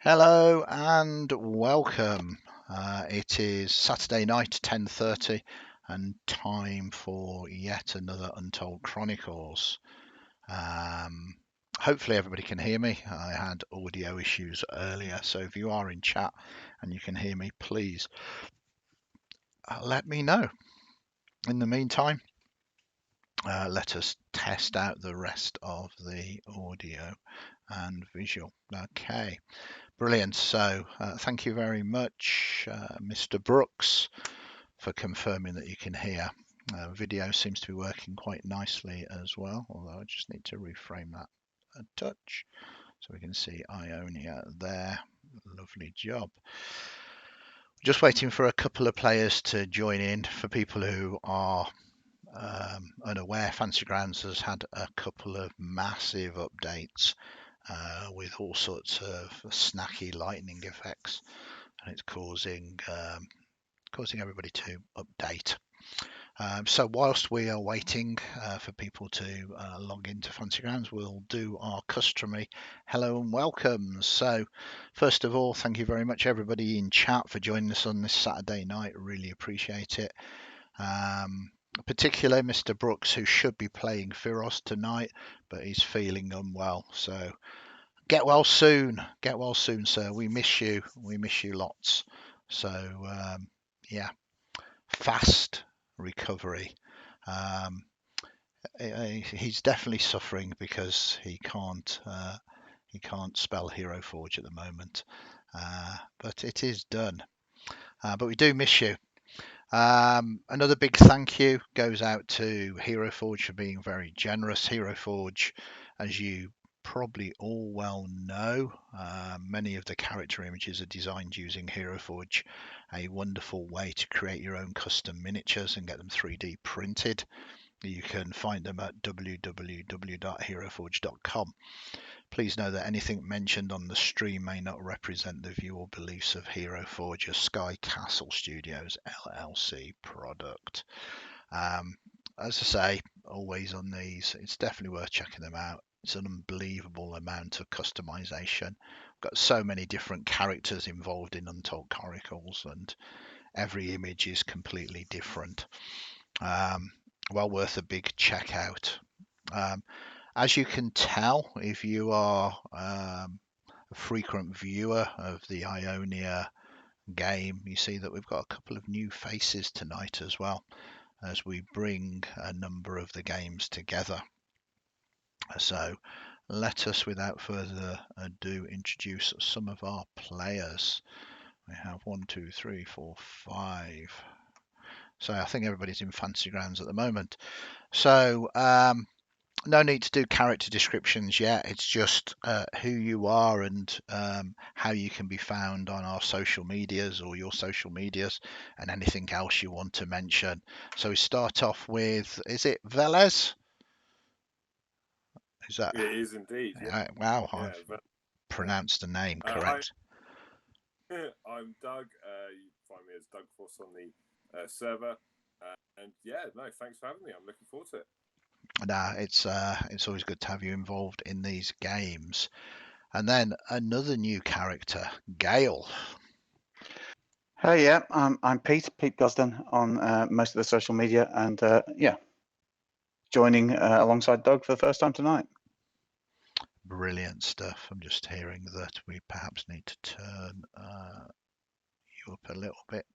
Hello and welcome. It is Saturday night, 10:30, and time for yet another Untold Chronicles. Um, Hopefully everybody can hear me. I had audio issues earlier, so if you are in chat and you can hear me, please let me know. In the meantime, let us test out the rest of the audio and visual. Okay. Brilliant. So thank you very much, Mr. Brooks, for confirming that you can hear. Video seems to be working quite nicely as well, although I just need to reframe that a touch so we can see Ionia there. Lovely job. Just waiting for a couple of players to join in. For people who are unaware, Fancy Grounds has had a couple of massive updates with all sorts of snacky lightning effects, and it's causing everybody to update. So whilst we are waiting for people to log into Fancy Grounds, we'll do our customary hello and welcomes. So first of all, thank you very much everybody in chat for joining us on this Saturday night. Really appreciate it. Particularly Mr. Brooks, who should be playing Firos tonight, but he's feeling unwell. So get well soon. Get well soon, sir. We miss you. We miss you lots. So yeah, fast recovery. Um, he's definitely suffering because he can't spell Hero Forge at the moment, but it is done. But we do miss you. Another big thank you goes out to Hero Forge for being very generous. Hero Forge, as you probably all well know, many of the character images are designed using Hero Forge, a wonderful way to create your own custom miniatures and get them 3D printed. You can find them at www.heroforge.com. Please know that anything mentioned on the stream may not represent the view or beliefs of Hero Forge, a Sky Castle Studios LLC product. As I say, always on these, it's definitely worth checking them out. It's an unbelievable amount of customization. Got so many different characters involved in Untold Chronicles, and every image is completely different. Well worth a big check out. As you can tell, if you are a frequent viewer of the Ionia game, you see that we've got a couple of new faces tonight as well, as we bring a number of the games together. So let us, without further ado, introduce some of our players. We have 1, 2, 3, 4, 5. So I think everybody's in Fancy Grounds at the moment. So no need to do character descriptions yet. It's just who you are and how you can be found on our social medias or your social medias, and anything else you want to mention. So we start off with, is it Velez? Is that? It is indeed. Yeah. Wow, Yeah. I've pronounced the name correct. I'm Doug. You can find me as Doug Force on the server. And yeah, no, thanks for having me. I'm looking forward to it. Nah, it's always good to have you involved in these games. And then another new character, Gale. Hey, yeah, I'm Pete Gosden on most of the social media, and yeah, joining alongside Doug for the first time tonight. Brilliant stuff. I'm just hearing that we perhaps need to turn you up a little bit.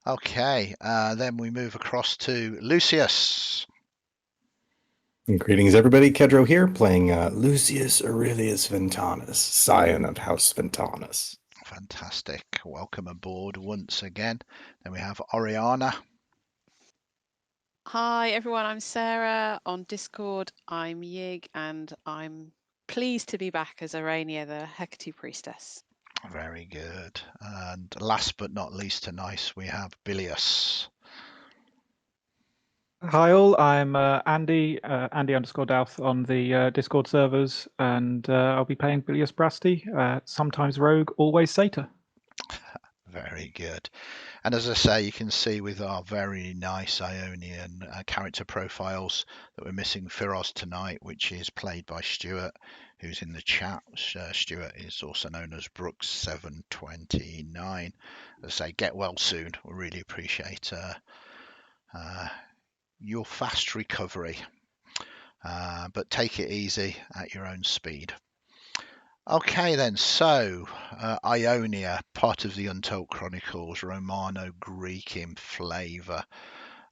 Okay, then we move across to Lucius. Greetings, everybody. Kedro here, playing Lucius Aurelius Ventanus, scion of House Ventanus. Fantastic. Welcome aboard once again. Then we have Oriana. Hi, everyone. I'm Sarah. On Discord, I'm Yig, and I'm pleased to be back as Arania, the Hecate Priestess. Very good. And last but not least tonight, we have Bilius. Hi all, I'm Andy, Andy_Douth on the Discord servers, and I'll be playing Bilius Brasti, sometimes Rogue, always Satyr. Very good. And as I say, you can see with our very nice Ionian character profiles that we're missing Firos tonight, which is played by Stuart, who's in the chat. Stuart is also known as Brooks729. As I say, get well soon. We really appreciate your fast recovery. But take it easy at your own speed. Okay then, so Ionia, part of the Untold Chronicles, Romano-Greek in flavour,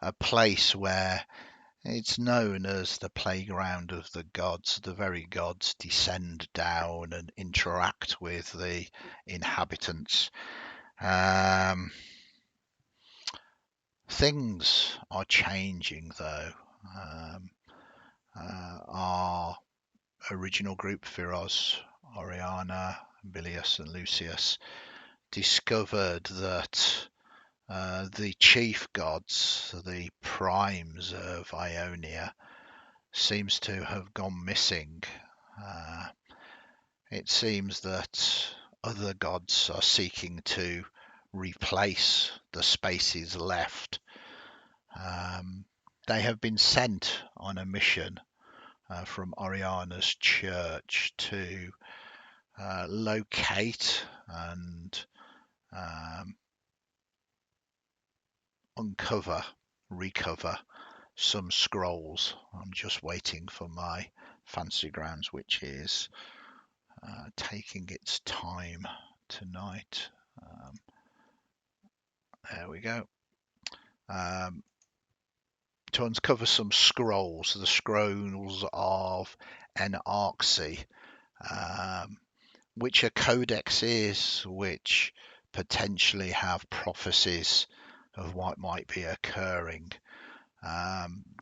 a place where it's known as the playground of the gods. The very gods descend down and interact with the inhabitants. Things are changing though. Our original group, Firoz, Oriana, Bilius and Lucius, discovered that the chief gods, the primes of Ionia, seems to have gone missing. It seems that other gods are seeking to replace the spaces left. They have been sent on a mission from Oriana's church to locate and recover some scrolls. I'm just waiting for my fancy grounds, which is taking its time tonight. There we go. To uncover some scrolls, the scrolls of Enarxy, which are codexes which potentially have prophecies of what might be occurring.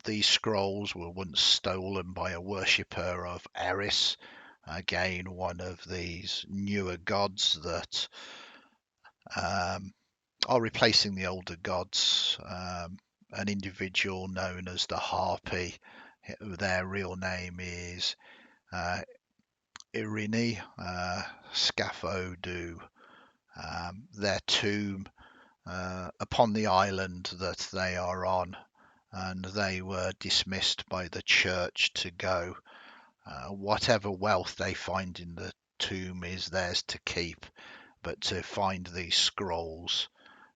These scrolls were once stolen by a worshipper of Eris, again one of these newer gods that are replacing the older gods. An individual known as the Harpy, their real name is Irini Scaphodu. Their tomb upon the island that they are on, and they were dismissed by the church to go. Whatever wealth they find in the tomb is theirs to keep, but to find these scrolls,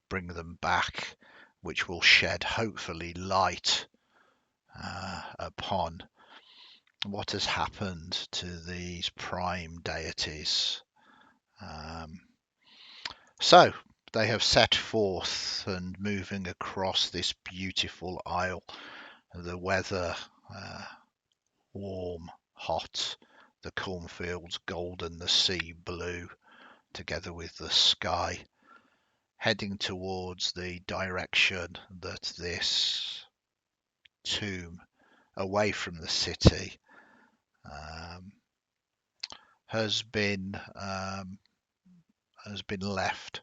bring them back, which will shed hopefully light upon what has happened to these prime deities. So they have set forth and moving across this beautiful isle. The weather warm, hot, the cornfields golden, the sea blue, together with the sky, heading towards the direction that this tomb, away from the city, has been left.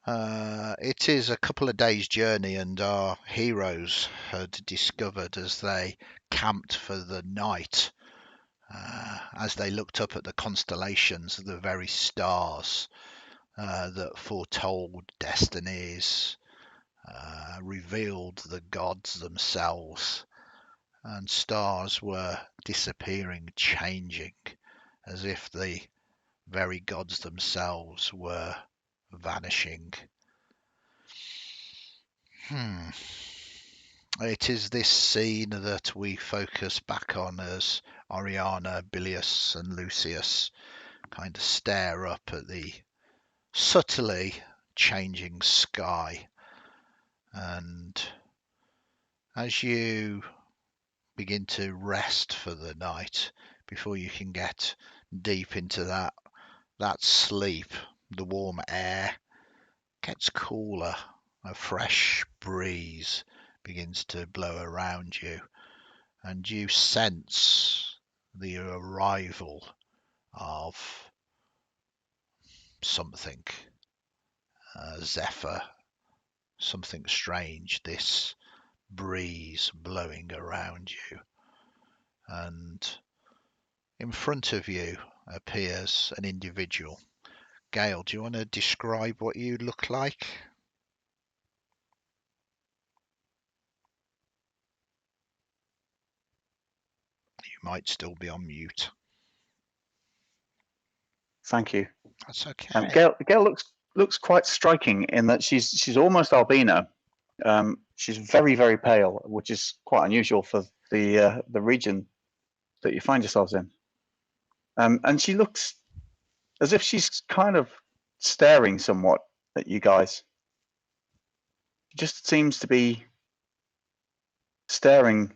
It is a couple of days' journey, and our heroes had discovered as they camped for the night, as they looked up at the constellations, the very stars that foretold destinies, revealed the gods themselves, and stars were disappearing, changing, as if the very gods themselves were vanishing. It is this scene that we focus back on as Oriana, Bilius and Lucius kind of stare up at the subtly changing sky. And as you begin to rest for the night, before you can get deep into that sleep, the warm air gets cooler. A fresh breeze begins to blow around you, and you sense the arrival of something, Zephyr, something strange, this breeze blowing around you. And in front of you appears an individual. Gail, do you want to describe what you look like? You might still be on mute. Thank you. That's okay. Gail looks quite striking in that she's almost albino. She's very, very pale, which is quite unusual for the region that you find yourselves in. And she looks as if she's kind of staring somewhat at you guys. She just seems to be staring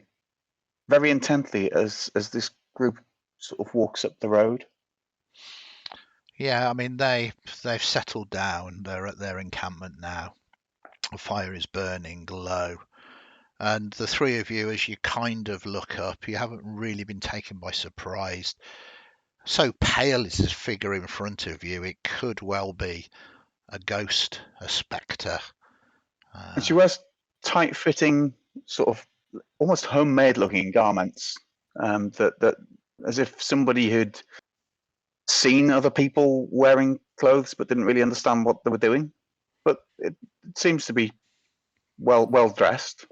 very intently as this group sort of walks up the road. Yeah, I mean they've settled down. They're at their encampment now. The fire is burning low, and the three of you, as you kind of look up, you haven't really been taken by surprise. So pale is this figure in front of you. It could well be a ghost, a spectre. And she wears tight-fitting, sort of almost homemade-looking garments. That as if somebody who'd seen other people wearing clothes but didn't really understand what they were doing. But it seems to be well dressed.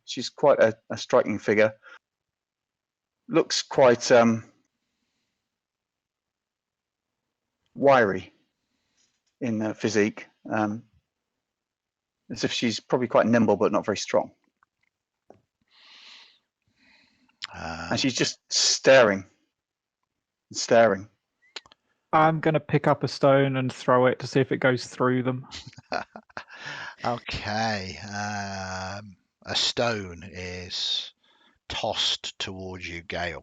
She's quite a striking figure. Looks quite wiry in physique, as if she's probably quite nimble but not very strong. And she's just staring. I'm going to pick up a stone and throw it to see if it goes through them. Okay. A stone is tossed towards you, Gale.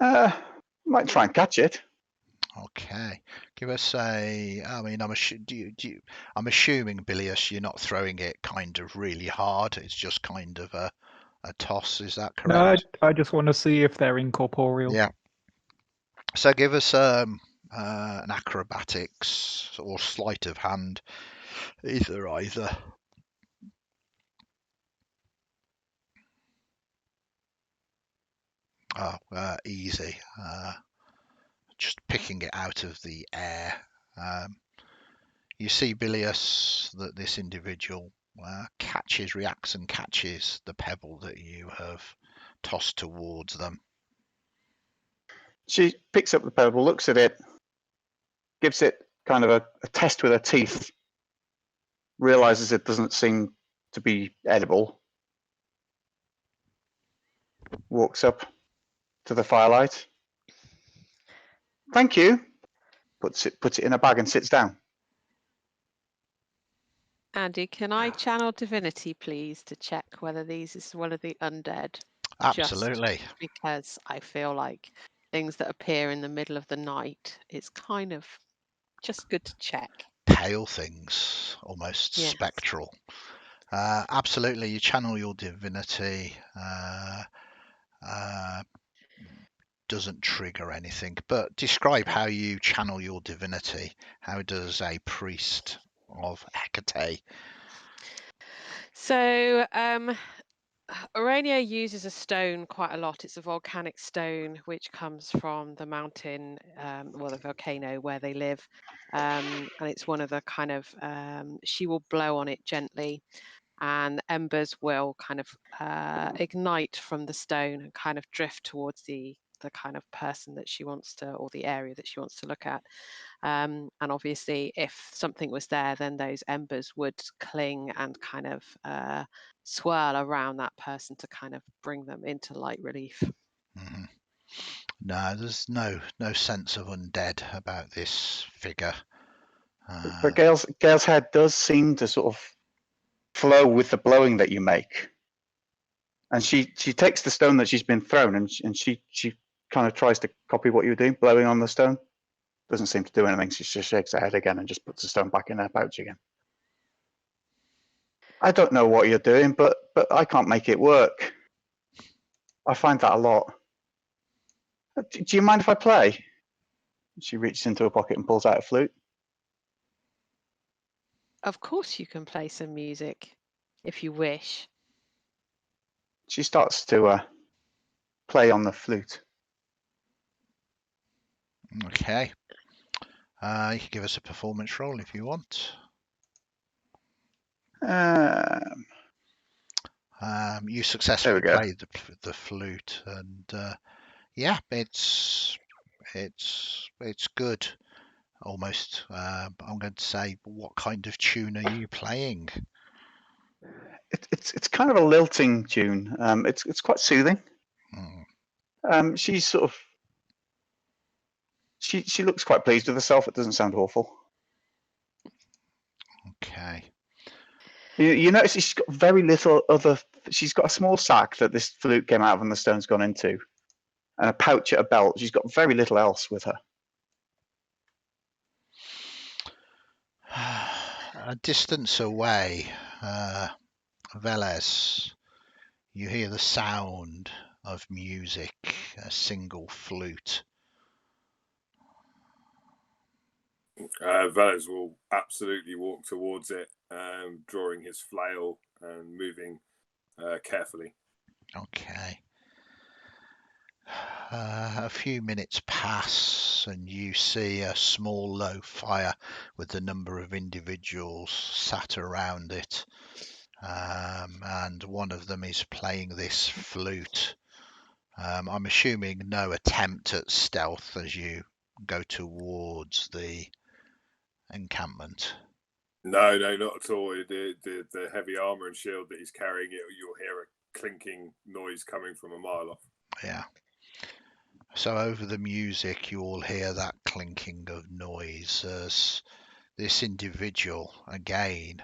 Might try and catch it. Okay. Give us a. I mean, I'm assuming, Bilius, you're not throwing it kind of really hard. It's just kind of a toss. Is that correct? No, I just want to see if they're incorporeal. Yeah. So give us an acrobatics or sleight of hand, either. Oh, easy. Just picking it out of the air. You see, Bilius, that this individual reacts and catches the pebble that you have tossed towards them. She picks up the pebble, looks at it, gives it kind of a test with her teeth, realizes it doesn't seem to be edible, walks up to the firelight. Thank you. Puts it in a bag and sits down. Andy, can I channel divinity, please, to check whether these is one of the undead? Absolutely. Just because I feel like things that appear in the middle of the night, it's kind of just good to check. Pale things, almost Yes. spectral. Absolutely, you channel your divinity. Doesn't trigger anything, but describe how you channel your divinity. How does a priest of Hecate? So, Ionia uses a stone quite a lot. It's a volcanic stone which comes from the mountain, the volcano where they live. And it's one of the kind of, she will blow on it gently and embers will kind of ignite from the stone and kind of drift towards the kind of person that she wants to, or the area that she wants to look at. And obviously, if something was there, then those embers would cling and kind of swirl around that person to kind of bring them into light relief. Mm-hmm. No, there's no sense of undead about this figure. But Gail's head does seem to sort of flow with the blowing that you make. And she takes the stone that she's been thrown and she kind of tries to copy what you're doing, blowing on the stone. Doesn't seem to do anything. She just shakes her head again and just puts the stone back in her pouch again. I don't know what you're doing, but I can't make it work. I find that a lot. Do you mind if I play? She reaches into her pocket and pulls out a flute. Of course you can play some music if you wish. She starts to play on the flute. Okay. You can give us a performance roll if you want. You successfully played the flute, and yeah, it's It's good. Almost. I'm going to say, what kind of tune are you playing? It's kind of a lilting tune. It's quite soothing. She's sort of she looks quite pleased with herself. It doesn't sound awful. Okay. You notice she's got very little other. She's got a small sack that this flute came out of and the stone's gone into, and a pouch at a belt. She's got very little else with her. A distance away, Velez, you hear the sound of music, a single flute. Velez will absolutely walk towards it, drawing his flail and moving carefully. Okay. A few minutes pass and you see a small low fire with a number of individuals sat around it, and one of them is playing this flute. I'm assuming no attempt at stealth as you go towards the encampment. No, not at all. The heavy armor and shield that he's carrying, you'll hear a clinking noise coming from a mile off. Yeah. So over the music, you all hear that clinking of noise as this individual, again,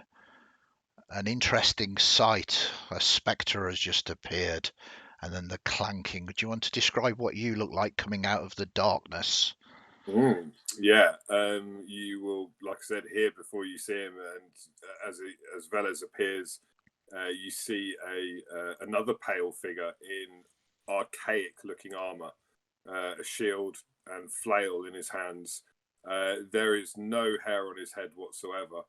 an interesting sight. A spectre has just appeared, and then the clanking. Do you want to describe what you look like coming out of the darkness? Yeah, you will, like I said, hear before you see him, and as Velez appears, you see another pale figure in archaic-looking armor, a shield and flail in his hands. There is no hair on his head whatsoever.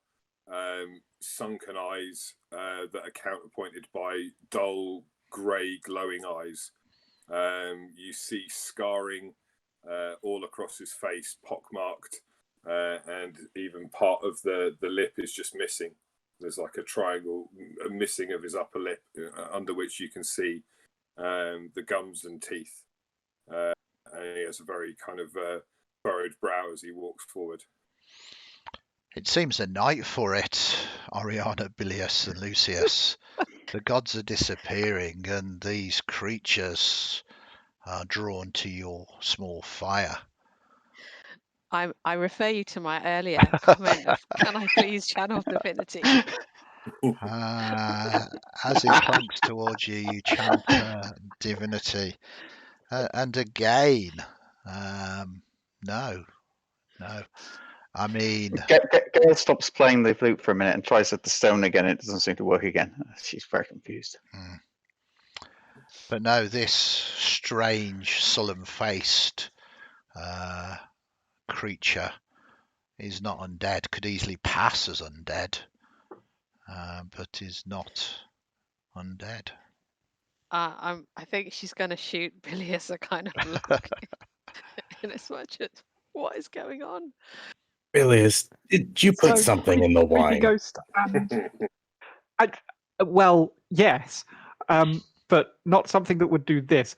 Sunken eyes that are counterpointed by dull, grey, glowing eyes. You see scarring all across his face, pockmarked, and even part of the lip is just missing. There's like a triangle missing of his upper lip, under which you can see the gums and teeth. And he has a very kind of furrowed brow as he walks forward. It seems a night for it, Oriana, Bilius, and Lucius. The gods are disappearing, and these creatures are drawn to your small fire. I refer you to my earlier comment of, can I please channel divinity? As he clanks towards you, you chant divinity. And again, no. I mean, Gail stops playing the flute for a minute and tries at the stone again. It doesn't seem to work again. She's very confused. But no, this strange, sullen-faced creature is not undead. Could easily pass as undead, but is not undead. I think she's going to shoot Bilius a kind of look in as much as, what is going on? Bilius, did you put something in the Creepy Creepy wine? ghost and well, yes, but not something that would do this.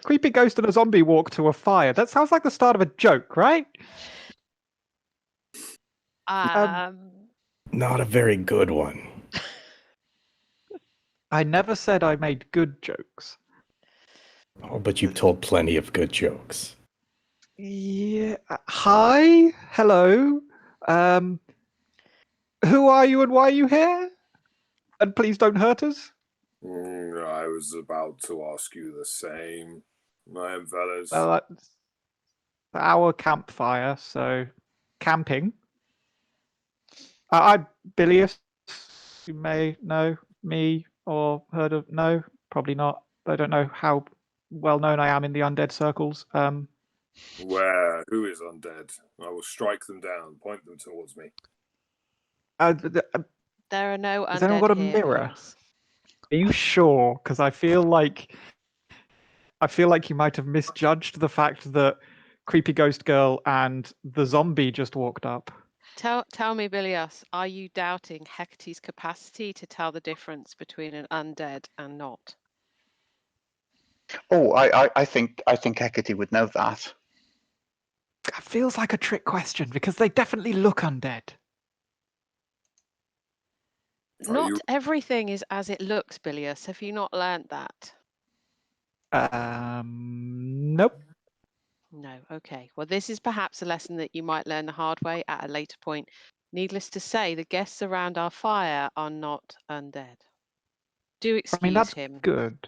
Creepy ghost and a zombie walk to a fire. That sounds like the start of a joke, right? Not a very good one. I never said I made good jokes. Oh, but you've told plenty of good jokes. Yeah. Hi. Hello. Who are you and why are you here? And please don't hurt us. I was about to ask you the same. I am Velez. Well, that's our campfire, so camping. I'm Bilius. You may know me or heard of. No, probably not. I don't know how well known I am in the undead circles. Where? Who is undead? I will strike them down. Point them towards me. There are no Has anyone undead got a here, mirror? Bilius. Are you sure? Because I feel like you might have misjudged the fact that creepy ghost girl and the zombie just walked up. Tell me, Bilius, are you doubting Hecate's capacity to tell the difference between an undead and not? Oh, I think Hecate would know that. That feels like a trick question because they definitely look undead. Not everything is as it looks, Bilius. Have you not learnt that? Nope. No. Okay. Well, this is perhaps a lesson that you might learn the hard way at a later point. Needless to say, the guests around our fire are not undead. Do excuse that's him. good.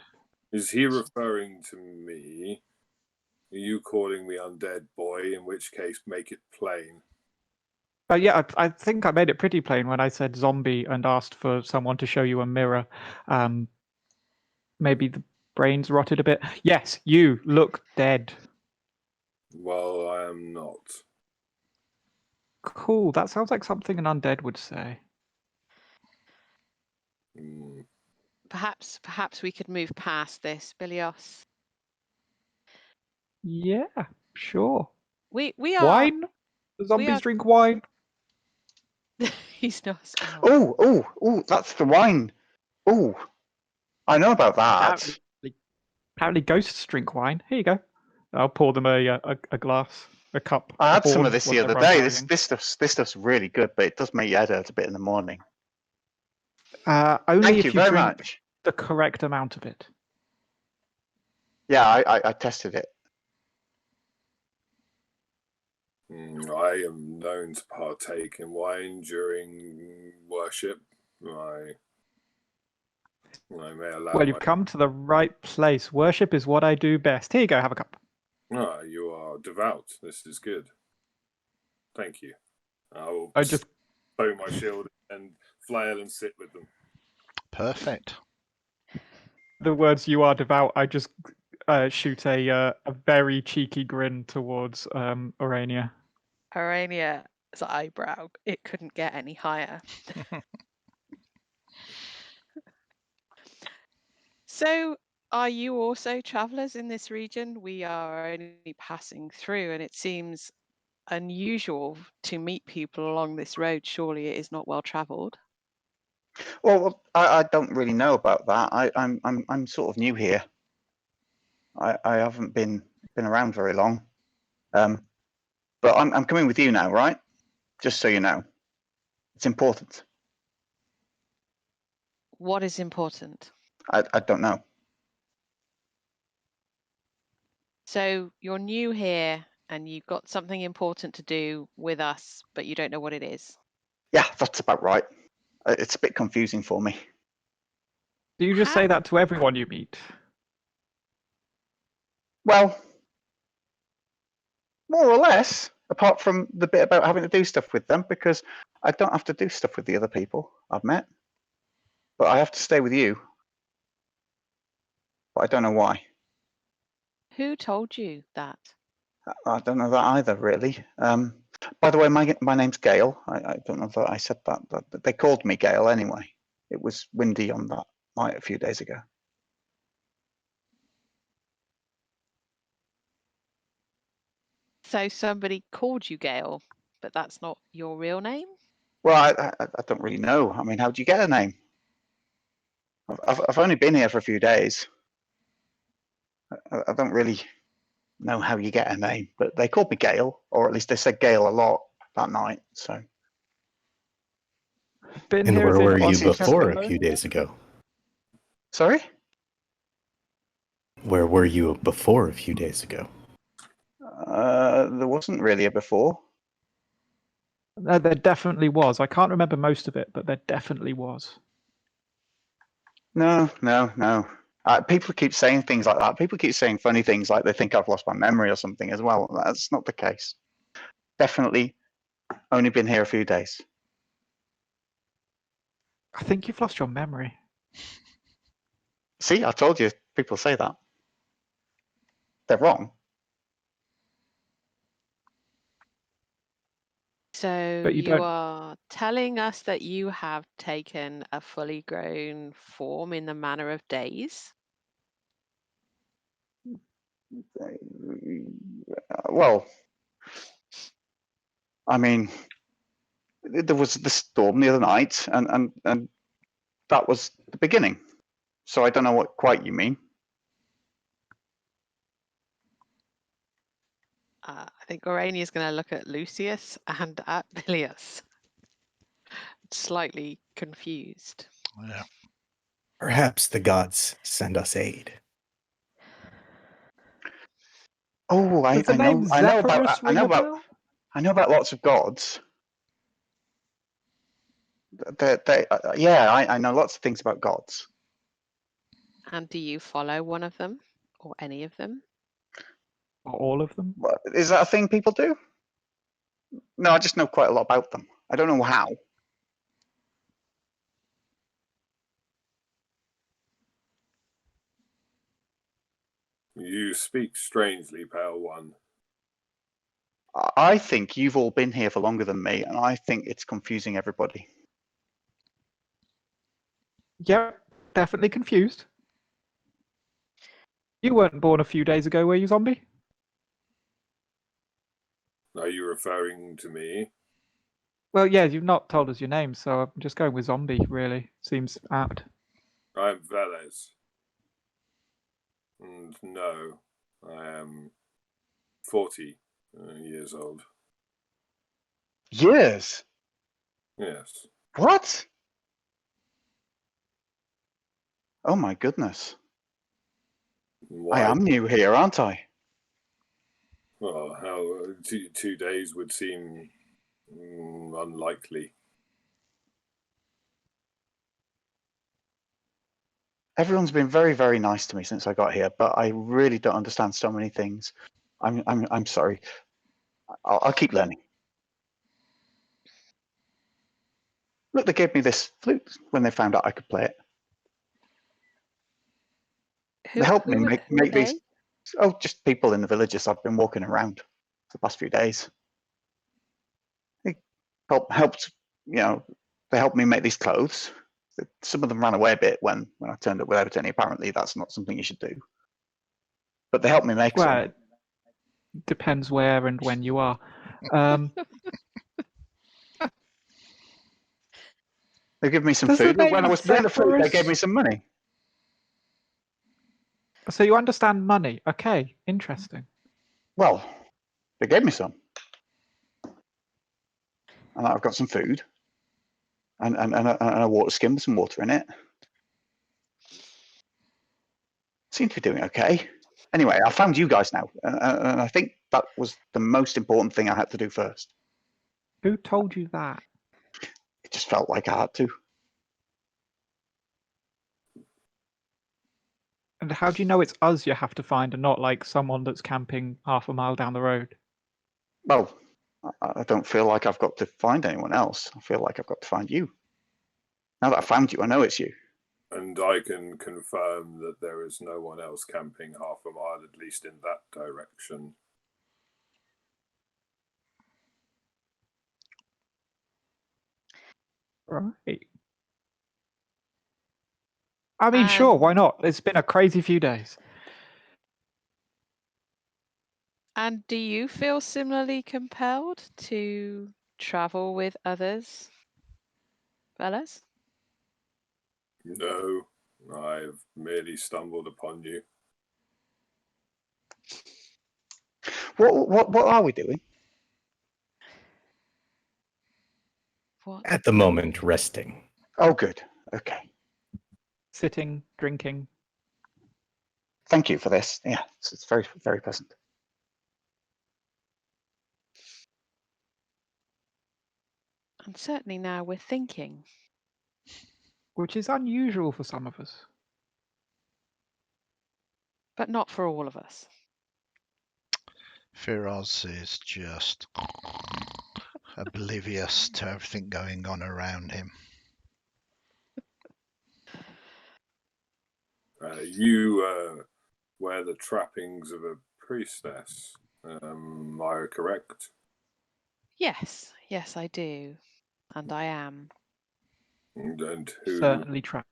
Is he referring to me? Are you calling me undead, boy? In which case, make it plain. Yeah, I think I made it pretty plain when I said zombie and asked for someone to show you a mirror. Maybe the brains rotted a bit. Yes, you look dead. Well, I am not. Cool. That sounds like something an undead would say. Perhaps we could move past this, Bilios. Yeah, sure. We are. Wine? The zombies drink wine. He's not. Oh. Oh, that's the wine. Oh, I know about that. Apparently ghosts drink wine. Here you go. I'll pour them a glass, a cup. I had some horn, of this the other whatever I'm day. carrying. This stuff's really good, but it does make your head hurt a bit in the morning. Only Thank if you you very drink much. the correct amount of it. Yeah, I tested it. I am known to partake in wine during worship. I may allow. Well, you've come to the right place. Worship is what I do best. Here you go. Have a cup. You are devout. This is good. Thank you. I just bow my shield and flail and sit with them. Perfect. the words "you are devout." I just shoot a very cheeky grin towards Aurania. Aurania's eyebrow. It couldn't get any higher. So, are you also travelers in this region? We are only passing through, and it seems unusual to meet people along this road. Surely it is not well traveled. Well, I don't really know about that. I'm sort of new here. I haven't been around very long. But I'm coming with you now, right? Just so you know, it's important. What is important? I don't know. So you're new here and you've got something important to do with us, but you don't know what it is. Yeah, that's about right. It's a bit confusing for me. Do you just say that to everyone you meet? Well, more or less, apart from the bit about having to do stuff with them, because I don't have to do stuff with the other people I've met. But I have to stay with you. But I don't know why. Who told you that? I don't know that either, really. By the way, my name's Gail. I don't know that I said that, but they called me Gail anyway. It was windy on that night a few days ago. So somebody called you Gail, but that's not your real name? Well, I don't really know. I mean, how do you get a name? I've only been here for a few days. I don't really know how you get a name, but they called me Gail, or at least they said Gail a lot that night. So. Been And here where as in were you once before ever? a few days ago? Sorry? Where were you before a few days ago? There wasn't really a before. There definitely was. I can't remember most of it, but there definitely was. No. People keep saying things like that. People keep saying funny things like they think I've lost my memory or something as well. That's not the case. Definitely only been here a few days. I think you've lost your memory. See, I told you, people say that. They're wrong. So But you you don't. are telling us that you have taken a fully grown form in the manner of days? Well, I mean, there was the storm the other night, and that was the beginning. So I don't know what quite you mean. I think Orania is going to look at Lucius and at Vilius, slightly confused. Yeah. Perhaps the gods send us aid. Oh, Does the name Zephyrus ring a bell? I know about lots of gods. I know lots of things about gods. And do you follow one of them or any of them? Or all of them? Is that a thing people do? No, I just know quite a lot about them. I don't know how. You speak strangely, Pale One. I think you've all been here for longer than me, and I think it's confusing everybody. Yep, definitely confused. You weren't born a few days ago, were you, zombie? Are you referring to me? Well, yeah, you've not told us your name, so I'm just going with zombie, really. Seems apt. I'm Velez. And no, I am 40 years old. Years? Yes. What? Oh my goodness. Why? I am new here, aren't I? Well, how 2 days would seem unlikely. Everyone's been very, very nice to me since I got here, but I really don't understand so many things. I'm sorry. I'll keep learning. Look, they gave me this flute when they found out I could play it. They helped me make these. Oh, just people in the villages I've been walking around for the past few days. They helped, they helped me make these clothes. Some of them ran away a bit when I turned up without any. Apparently, that's not something you should do. But they helped me make Well, some. it depends where and when you are. They give me some Does the food. When I name was playing the flute, they Zephyrus- gave me some money. So you understand money. Okay, interesting. Well, they gave me some. And I've got some food. And a water skin with some water in it. Seem to be doing okay. Anyway, I found you guys now. And I think that was the most important thing I had to do first. Who told you that? It just felt like I had to. And how do you know it's us you have to find and not like someone that's camping half a mile down the road? Well, I don't feel like I've got to find anyone else. I feel like I've got to find you. Now that I found you, I know it's you. And I can confirm that there is no one else camping half a mile, at least in that direction. Right. I mean, sure, why not? It's been a crazy few days. And do you feel similarly compelled to travel with others, fellas? No, I've merely stumbled upon you. What are we doing? What? At the moment, resting. Oh, good. Okay. Sitting, drinking. Thank you for this. Yeah, it's very, very pleasant. And certainly now we're thinking. Which is unusual for some of us. But not for all of us. Firaz is just oblivious to everything going on around him. You wear the trappings of a priestess. Am I correct? Yes, yes, I do. And I am. And Certainly trapped.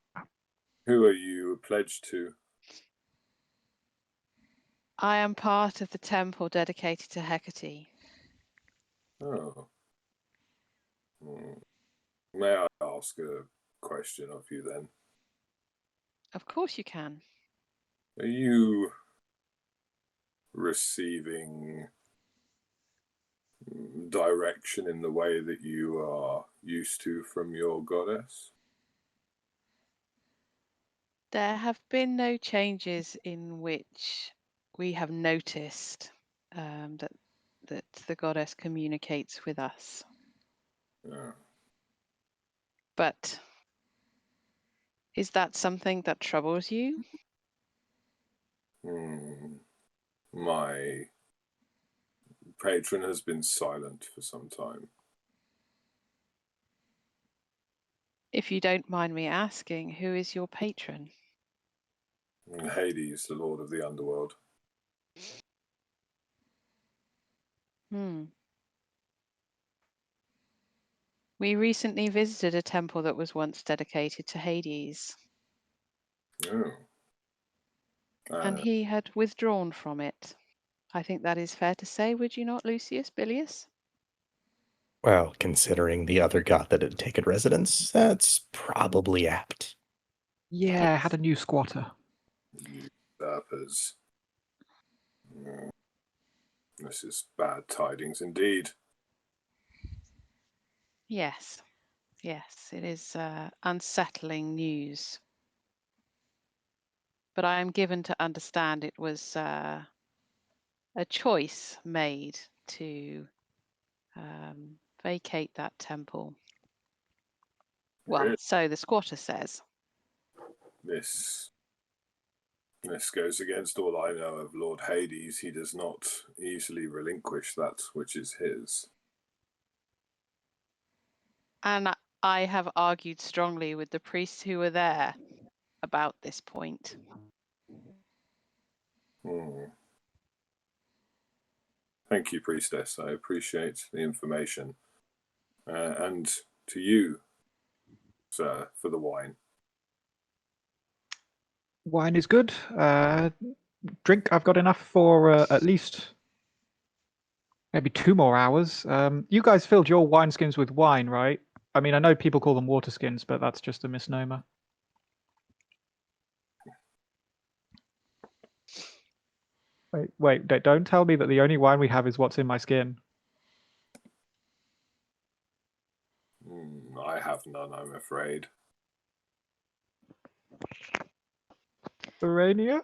who are you pledged to? I am part of the temple dedicated to Hecate. Oh. May I ask a question of you then? Of course you can. Are you receiving direction in the way that you are used to from your goddess? There have been no changes in which we have noticed that the goddess communicates with us. Yeah. But is that something that troubles you? My patron has been silent for some time. If you don't mind me asking, who is your patron? Hades, the lord of the underworld. We recently visited a temple that was once dedicated to Hades. Oh. And he had withdrawn from it. I think that is fair to say, would you not, Lucius Bilius? Well, considering the other god that had taken residence, that's probably apt. Yeah, I had a new squatter. Usurpers. This is bad tidings indeed. Yes, it is unsettling news. But I am given to understand it was a choice made to vacate that temple. Well, Really? so the squatter says. This goes against all I know of Lord Hades. He does not easily relinquish that which is his. And I have argued strongly with the priests who were there about this point. Thank you, priestess. I appreciate the information. And to you, sir, for the wine. Wine is good. Drink, I've got enough for at least maybe 2 more hours. You guys filled your wineskins with wine, right? I mean, I know people call them water skins, but that's just a misnomer. Wait, don't tell me that the only wine we have is what's in my skin. I have none, I'm afraid. Urania?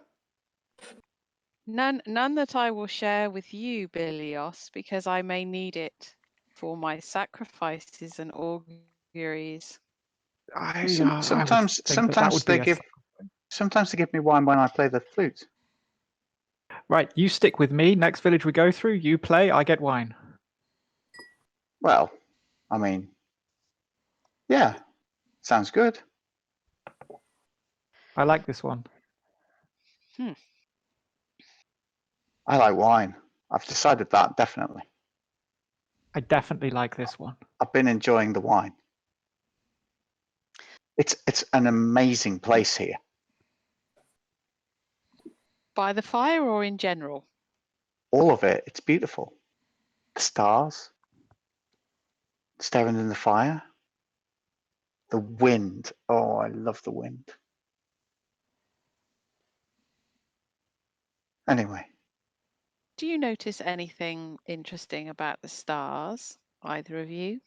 None that I will share with you, Bilios, because I may need it for my sacrifices and auguries. Sometimes they give me wine when I play the flute. Right, you stick with me. Next village we go through, you play, I get wine. Well, I mean, yeah, sounds good. I like this one. I like wine. I've decided that, definitely. I definitely like this one. I've been enjoying the wine. It's an amazing place here. By the fire or in general? All of it. It's beautiful. The stars, staring in the fire. The wind. Oh, I love the wind. Anyway. Do you notice anything interesting about the stars, either of you?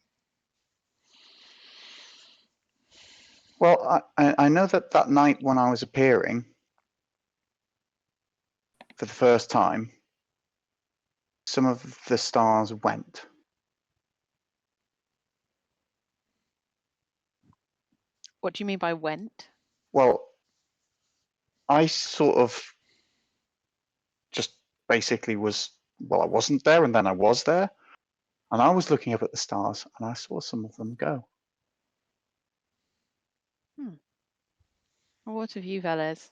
Well, I know that night when I was appearing for the first time, some of the stars went. What do you mean by went? Well, I sort of just basically I wasn't there and then I was there. And I was looking up at the stars and I saw some of them go. What have you, Velez?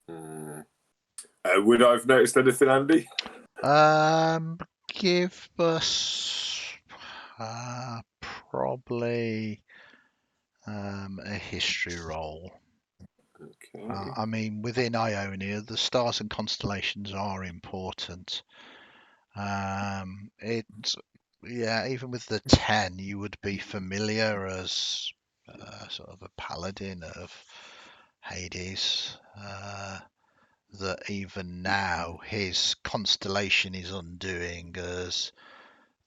Would I have noticed anything, Andy? Give us probably a history roll. Okay. I mean, within Ionia, the stars and constellations are important. Even with the 10, you would be familiar as sort of a paladin of Hades. That even now his constellation is undoing as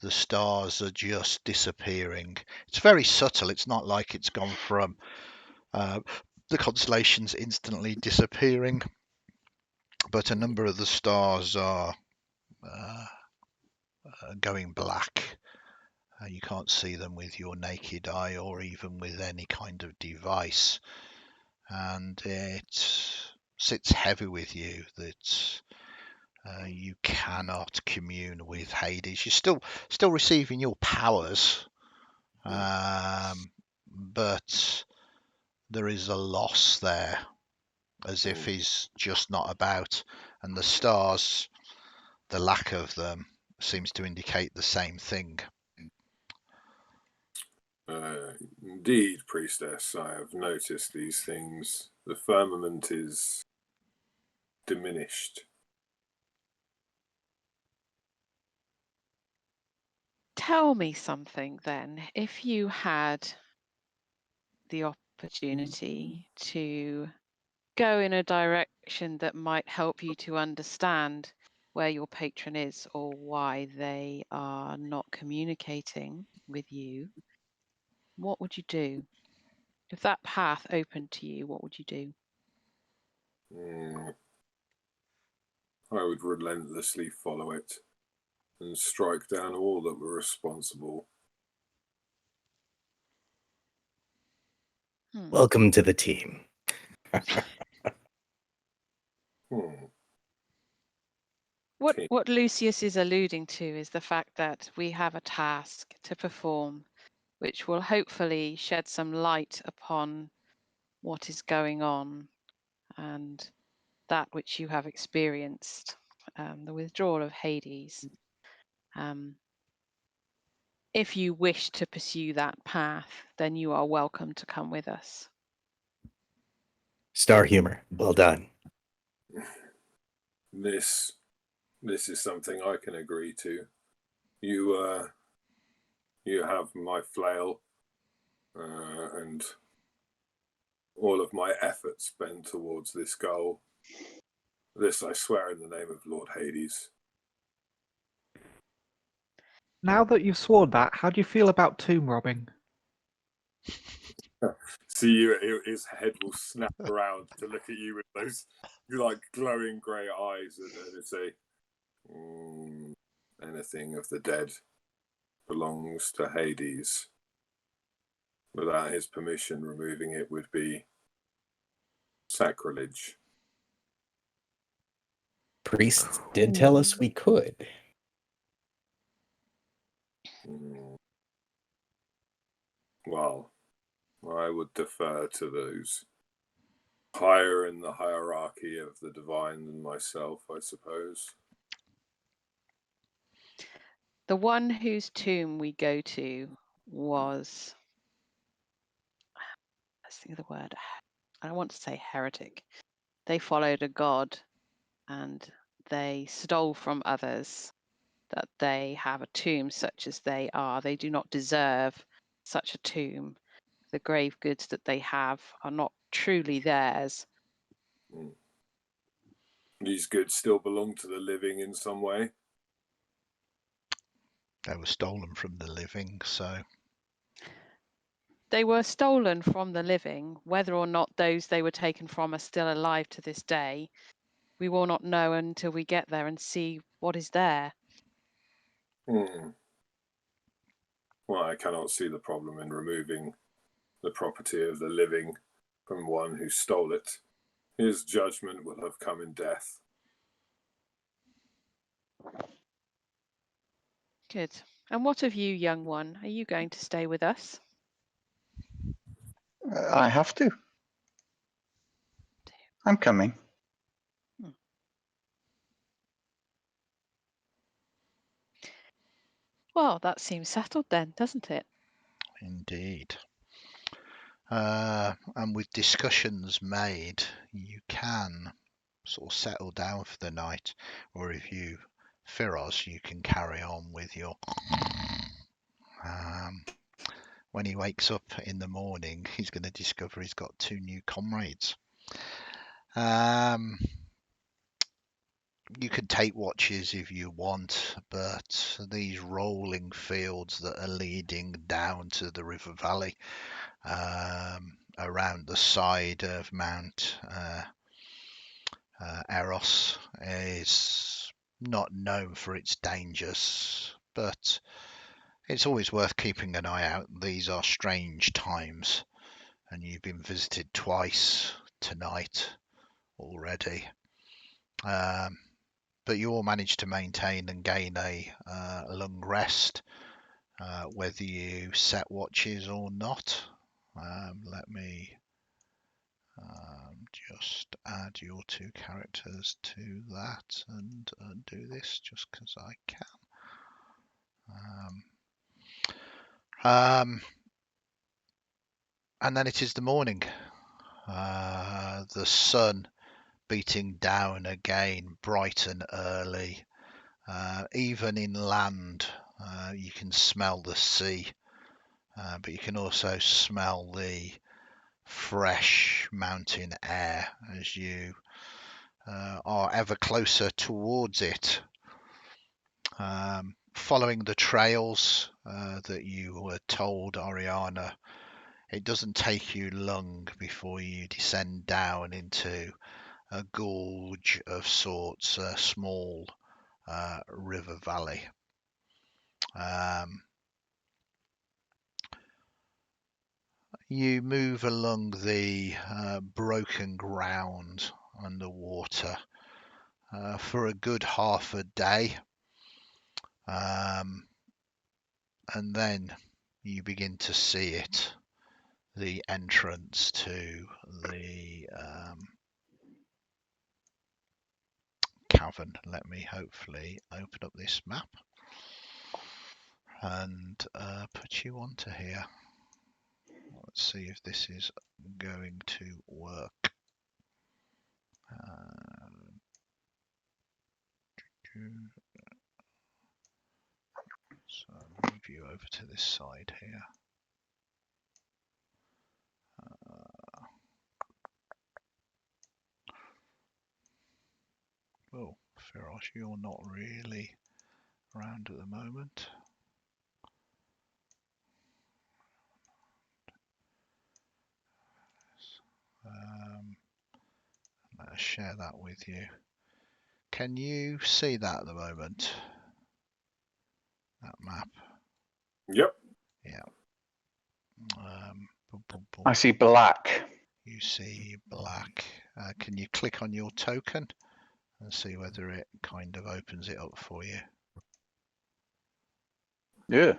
the stars are just disappearing. It's very subtle. It's not like it's gone from the constellations instantly disappearing, but a number of the stars are going black. You can't see them with your naked eye or even with any kind of device, and it sits heavy with you that you cannot commune with Hades. You're still receiving your powers, but there is a loss there, as if he's just not about, and the stars, the lack of them, seems to indicate the same thing. Indeed, priestess, I have noticed these things. The firmament is diminished. Tell me something then. If you had the opportunity to go in a direction that might help you to understand where your patron is or why they are not communicating with you, what would you do? If that path opened to you, what would you do? I would relentlessly follow it and strike down all that were responsible. Welcome to the team. What Lucius is alluding to is the fact that we have a task to perform, which will hopefully shed some light upon what is going on and that which you have experienced, the withdrawal of Hades. If you wish to pursue that path, then you are welcome to come with us. Star humor. Well done. This is something I can agree to. You have my flail, and all of my efforts bend towards this goal. This I swear in the name of Lord Hades. Now that you've sworn that, how do you feel about tomb robbing? See, his head will snap around to look at you with those like glowing grey eyes, and say, "Anything of the dead belongs to Hades. Without his permission, removing it would be sacrilege." Priests did tell us we could. Well, I would defer to those higher in the hierarchy of the divine than myself, I suppose. The one whose tomb we go to was, let's think of the word, I don't want to say heretic. They followed a god and they stole from others that they have a tomb such as they are. They do not deserve such a tomb. The grave goods that they have are not truly theirs. These goods still belong to the living in some way. They were stolen from the living, so... They were stolen from the living. Whether or not those they were taken from are still alive to this day, we will not know until we get there and see what is there. Well, I cannot see the problem in removing the property of the living from one who stole it. His judgment will have come in death. Good. And what of you, young one? Are you going to stay with us? I have to. I'm coming. Well, that seems settled then, doesn't it? Indeed. And with discussions made, you can sort of settle down for the night, or if you, Firoz, you can carry on with your... when he wakes up in the morning, he's going to discover he's got 2 new comrades. You could take watches if you want, but these rolling fields that are leading down to the river valley around the side of Mount Eros is not known for its dangers, but it's always worth keeping an eye out. These are strange times, and you've been visited twice tonight already. But you all managed to maintain and gain a long rest, whether you set watches or not. Let me just add your 2 characters to that and do this just because I can. And then it is the morning. The sun beating down again, bright and early. Even inland, you can smell the sea, but you can also smell the fresh mountain air as you are ever closer towards it. Following the trails that you were told, Oriana, it doesn't take you long before you descend down into a gorge of sorts, a small river valley. You move along the broken ground underwater for a good half a day, and then you begin to see it, the entrance to the cavern. Let me hopefully open up this map and put you onto here. Let's see if this is going to work. So I'll move you over to this side here. Oh, Firosh, you're not really around at the moment. Let us share that with you. Can you see that at the moment? That map? Yep. Yeah. I see black. You see black. Can you click on your token and see whether it kind of opens it up for you? Yeah.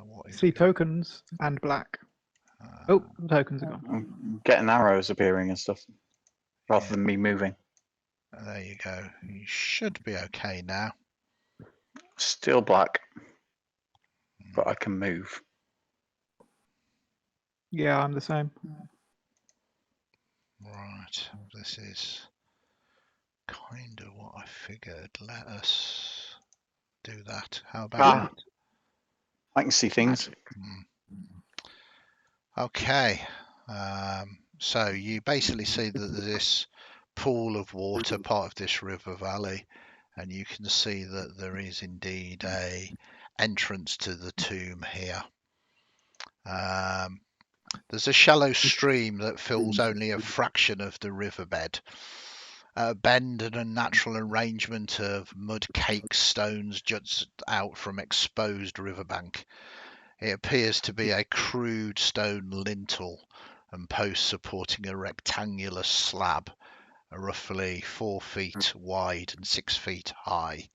What is See it? tokens and black. Oh, the tokens are gone. I'm getting arrows appearing and stuff rather than me moving. There you go. You should be okay now. Still black, but I can move. Yeah, I'm the same. Right. This is kind of what I figured. Let us do that. How about that? I can see things. Okay. So you basically see that there's this pool of water, part of this river valley, and you can see that there is indeed a entrance to the tomb here. There's a shallow stream that fills only a fraction of the riverbed. A bend and a natural arrangement of mud cake stones juts out from exposed riverbank. It appears to be a crude stone lintel and posts supporting a rectangular slab, roughly 4 feet wide and 6 feet high,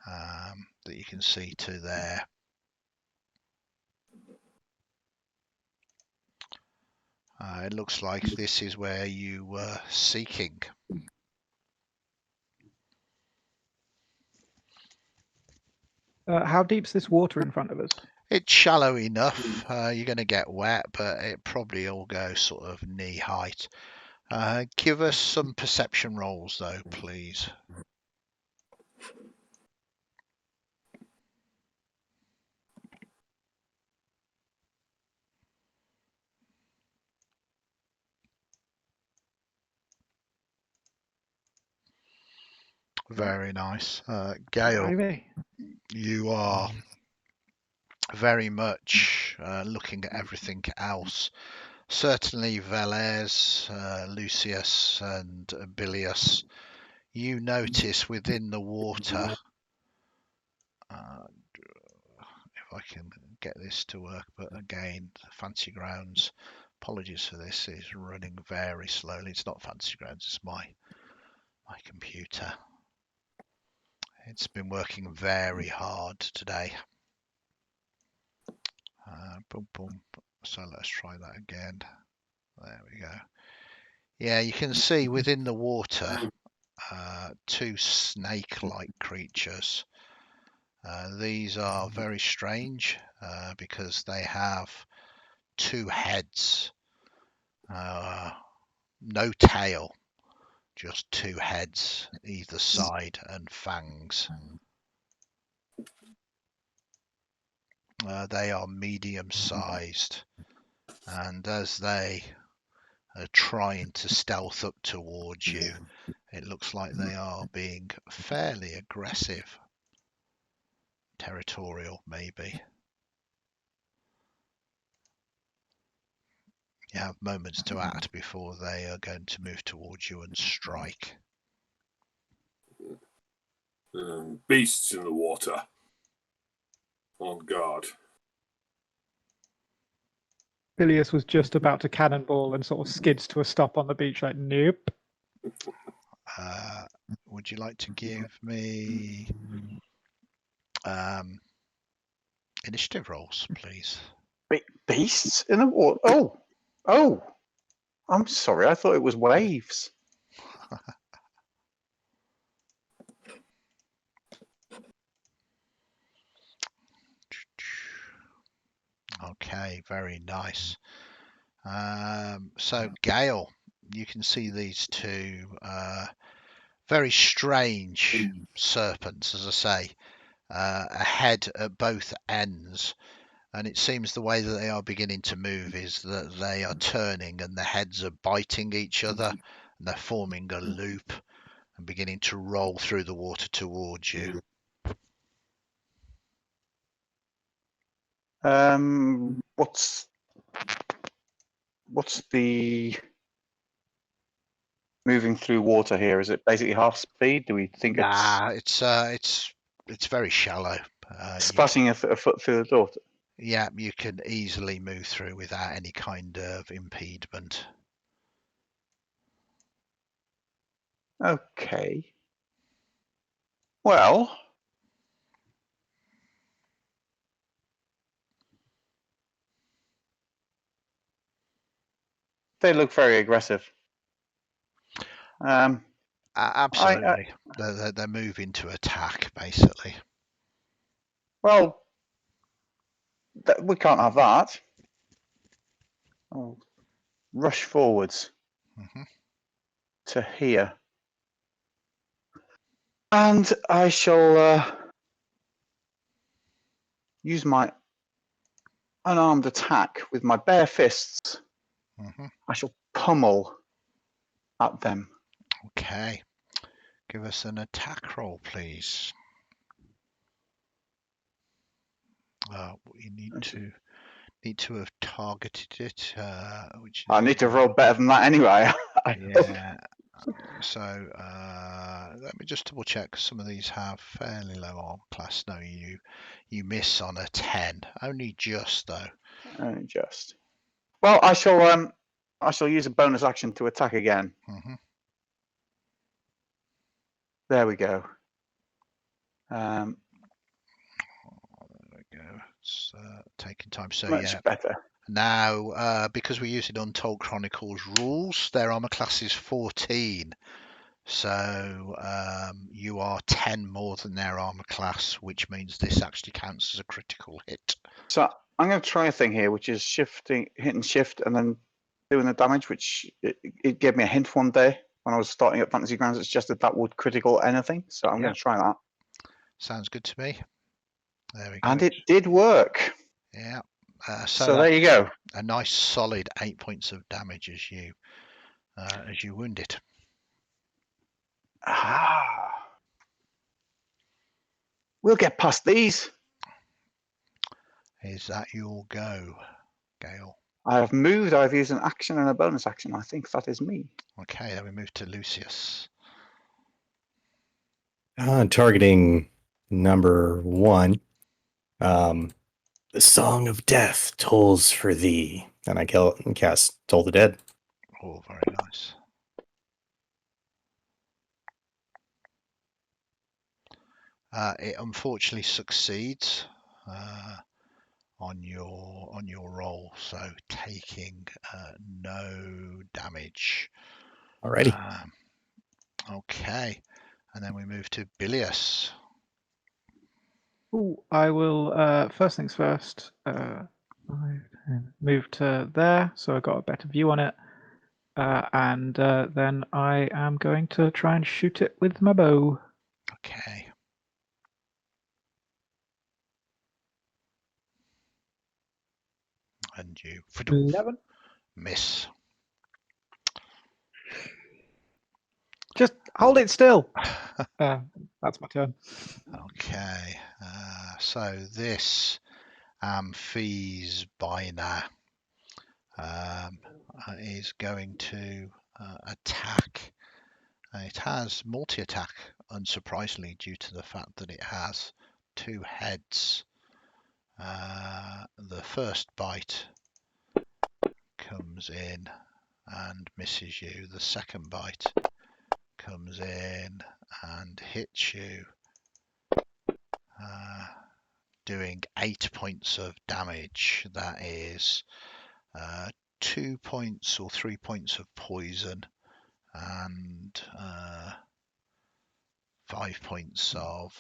that you can see to there. It looks like this is where you were seeking. How deep's this water in front of us? It's shallow enough. You're going to get wet, but it probably all goes sort of knee height. Give us some perception rolls, though, please. Very nice. Gail, Maybe. you are very much looking at everything else. Certainly Velez, Lucius and Bilius, you notice within the water, if I can get this to work, but again, Fancy Grounds, apologies for this, is running very slowly. It's not Fancy Grounds, it's my computer. It's been working very hard today. Boom, boom. So let's try that again. There we go. Yeah, you can see within the water two snake-like creatures. These are very strange because they have two heads, no tail, just two heads either side and fangs. They are medium-sized, and as they are trying to stealth up towards you, it looks like they are being fairly aggressive. Territorial, maybe. You have moments to act before they are going to move towards you and strike. Beasts in the water. On guard. Bilius was just about to cannonball and sort of skids to a stop on the beach, like, nope. Would you like to give me initiative rolls, please? Beasts in the water. Oh, I'm sorry. I thought it was waves. Okay, very nice. So Gale, you can see these two very strange serpents, as I say, a head at both ends, and it seems the way that they are beginning to move is that they are turning and the heads are biting each other, and they're forming a loop and beginning to roll through the water towards you. What's the moving through water here? Is it basically half speed? Do we think it's very shallow. splashing a foot through the water? Yeah, you can easily move through without any kind of impediment. Okay. Well, they look very aggressive. Absolutely. They're moving to attack, basically. Well, we can't have that. I'll rush forwards to here. And I shall use my unarmed attack with my bare fists. I shall pummel at them. Okay. Give us an attack roll, please. You need to have targeted it. Which is I need to roll better than that anyway. Yeah. So let me just double check. Some of these have fairly low arm class. No, you miss on a 10. Only just though. Only just. Well, I shall use a bonus action to attack again. There we go. There we go. It's taking time. So much better. Now, because we're using Untold Chronicles rules, their armor class is 14. So you are 10 more than their armor class, which means this actually counts as a critical hit. So I'm going to try a thing here, which is hitting shift and then doing the damage, which it gave me a hint one day when I was starting at Fantasy Grounds. It's just that would critical anything. So I'm going to try that. Sounds good to me. There we go. And it did work. Yeah. So there you go. A nice solid 8 points of damage as you wound it. We'll get past these. Is that your go, Gale? I have moved. I've used an action and a bonus action. I think that is me. Okay, then we move to Lucius. Targeting number 1. The Song of Death tolls for thee. And I cast Toll the Dead. Oh, very nice. It unfortunately succeeds on your roll, so taking no damage. Alrighty. Okay, and then we move to Bilius. Ooh, I will, first things first, move to there, so I got a better view on it. And then I am going to try and shoot it with my bow. Okay. And you 11. miss. Just hold it still. That's my turn. Okay. So this Amphibiina is going to attack. It has multi-attack, unsurprisingly, due to the fact that it has 2 heads. The first bite comes in and misses you. The second bite comes in and hits you, doing 8 points of damage. That is 2 points or 3 points of poison and 5 points of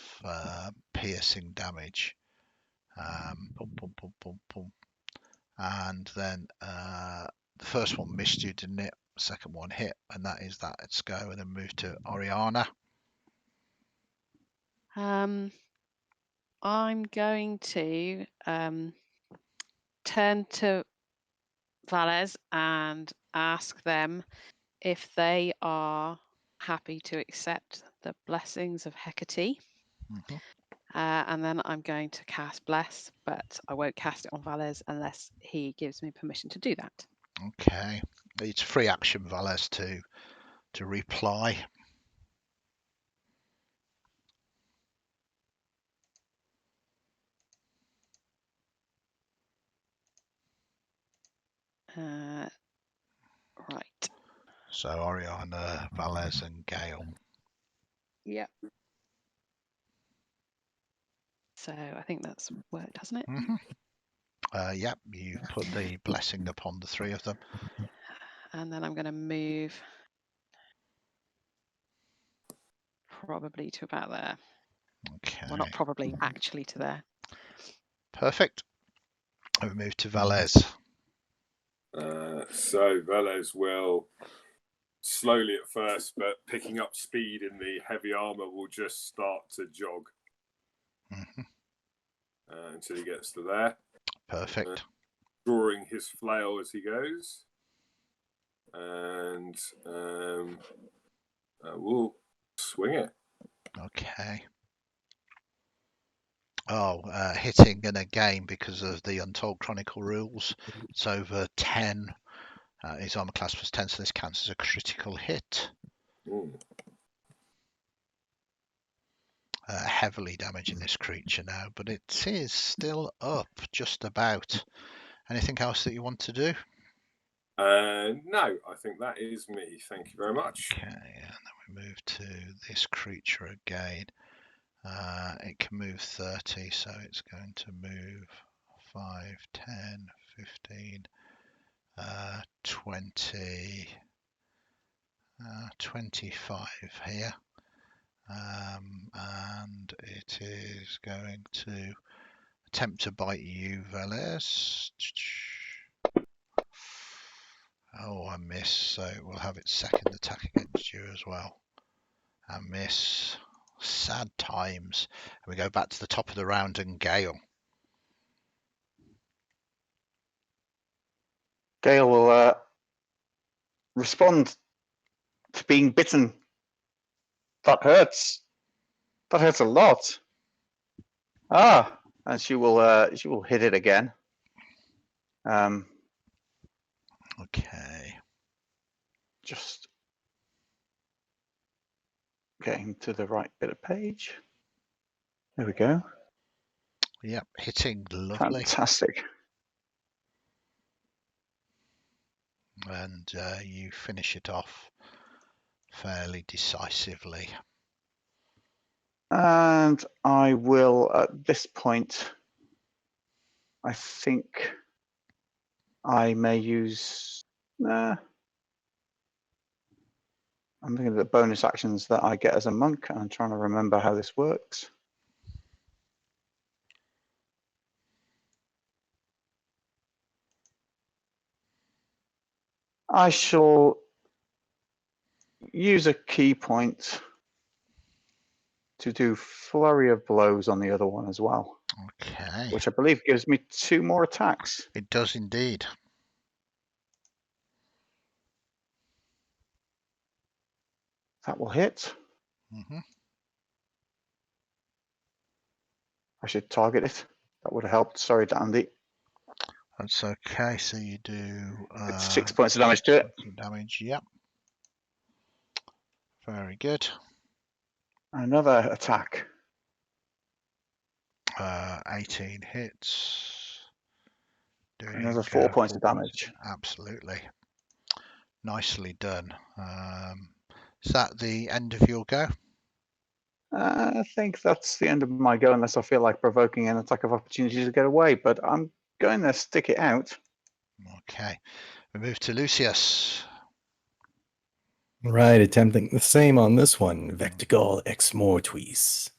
piercing damage. And then the first one missed you, didn't it? Second one hit, and that is that. Let's go and then move to Oriana. I'm going to turn to Valles and ask them if they are happy to accept the blessings of Hecate. Mm-hmm. And then I'm going to cast Bless, but I won't cast it on Valles unless he gives me permission to do that. Okay, it's free action, Valles, to reply. Right. So Oriana, Valles, and Gale. Yep. So I think that's worked, hasn't it? Mm-hmm. Yep, you've put the blessing upon the 3 of them. And then I'm going to move probably to about there. Okay. Well, not probably, actually to there. Perfect. And we move to Valles. So Velez will slowly at first, but picking up speed in the heavy armor, will just start to jog until he gets to there. Perfect. Drawing his flail as he goes, and we'll swing it. Okay. Oh, hitting in a game because of the Untold Chronicle rules. It's over 10. His armor class was 10, so this counts as a critical hit. Heavily damaging this creature now, but it is still up just about. Anything else that you want to do? No, I think that is me. Thank you very much. Okay, and then we move to this creature again. It can move 30, so it's going to move 5, 10, 15, 20, 25 here. And it is going to attempt to bite you, Velez. Oh, I miss, so it will have its second attack against you as well. I miss. Sad times. And we go back to the top of the round and Gale. Gale will respond to being bitten. That hurts. That hurts a lot. And she will hit it again. Okay. Just getting to the right bit of page. There we go. Yep, hitting lovely. Fantastic. And you finish it off fairly decisively. And I will, at this point, I think I may use. I'm thinking of the bonus actions that I get as a monk, and I'm trying to remember how this works. I shall use a key point to do flurry of blows on the other one as well. Okay. Which I believe gives me 2 more attacks. It does indeed. That will hit. Mm-hmm. I should target it. That would have helped. Sorry, Dandy. That's okay. So you do It's 6 points of damage to it. Damage, yep. Very good. Another attack. 18 hits. Doing, Another 4 points of damage. Absolutely. Nicely done. Is that the end of your go? I think that's the end of my go, unless I feel like provoking an attack of opportunity to get away. But I'm going to stick it out. Okay. We move to Lucius. Right, attempting the same on this one. Vectigal ex mortuis.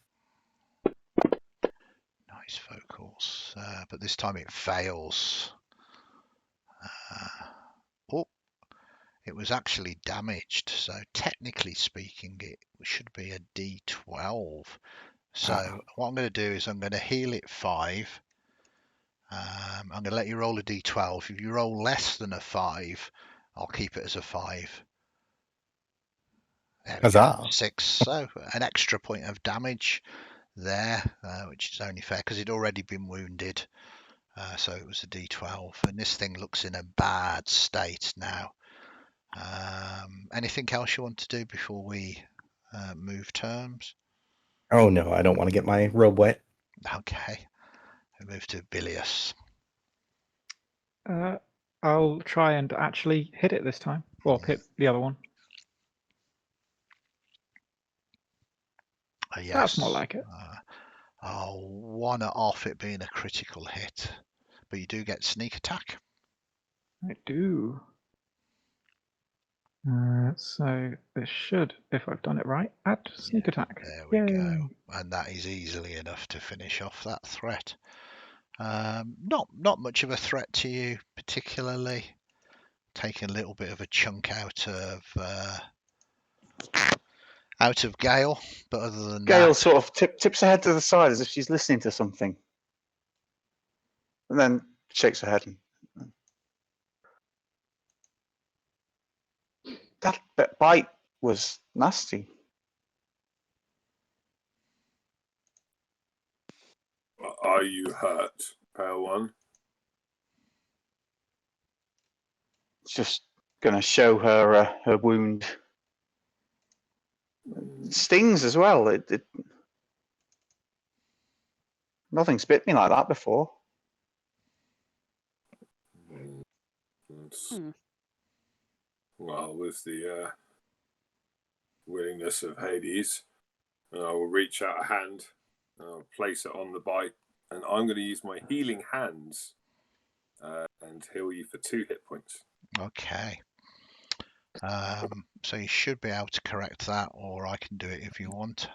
Nice vocals. But this time it fails. It was actually damaged. So technically speaking, it should be a D12. So what I'm going to do is I'm going to heal it 5. I'm going to let you roll a D12. If you roll less than a 5, I'll keep it as a 5. There we go. 6. So an extra point of damage there, which is only fair because it'd already been wounded. So it was a D12. And this thing looks in a bad state now. Anything else you want to do before we move terms? Oh no, I don't want to get my robe wet. Okay. We move to Bilius. I'll try and actually hit it this time. Well, hit the other one. Yes. That's more like it. I'll want to off it being a critical hit, but you do get sneak attack. I do. So this should, if I've done it right, add sneak attack. There we Yay. go. And that is easily enough to finish off that threat. Not much of a threat to you particularly. Taking a little bit of a chunk out of Gale, but other than Gale that, sort of tips her head to the side as if she's listening to something, and then shakes her head. That bite was nasty. Are you hurt, Pale One? Just going to show her her wound. It stings as well. Nothing's bit me like that before. Well, with the willingness of Hades, I will reach out a hand, I'll place it on the bite, and I'm going to use my healing hands and heal you for 2 hit points. okay. So you should be able to correct that, or I can do it if you want.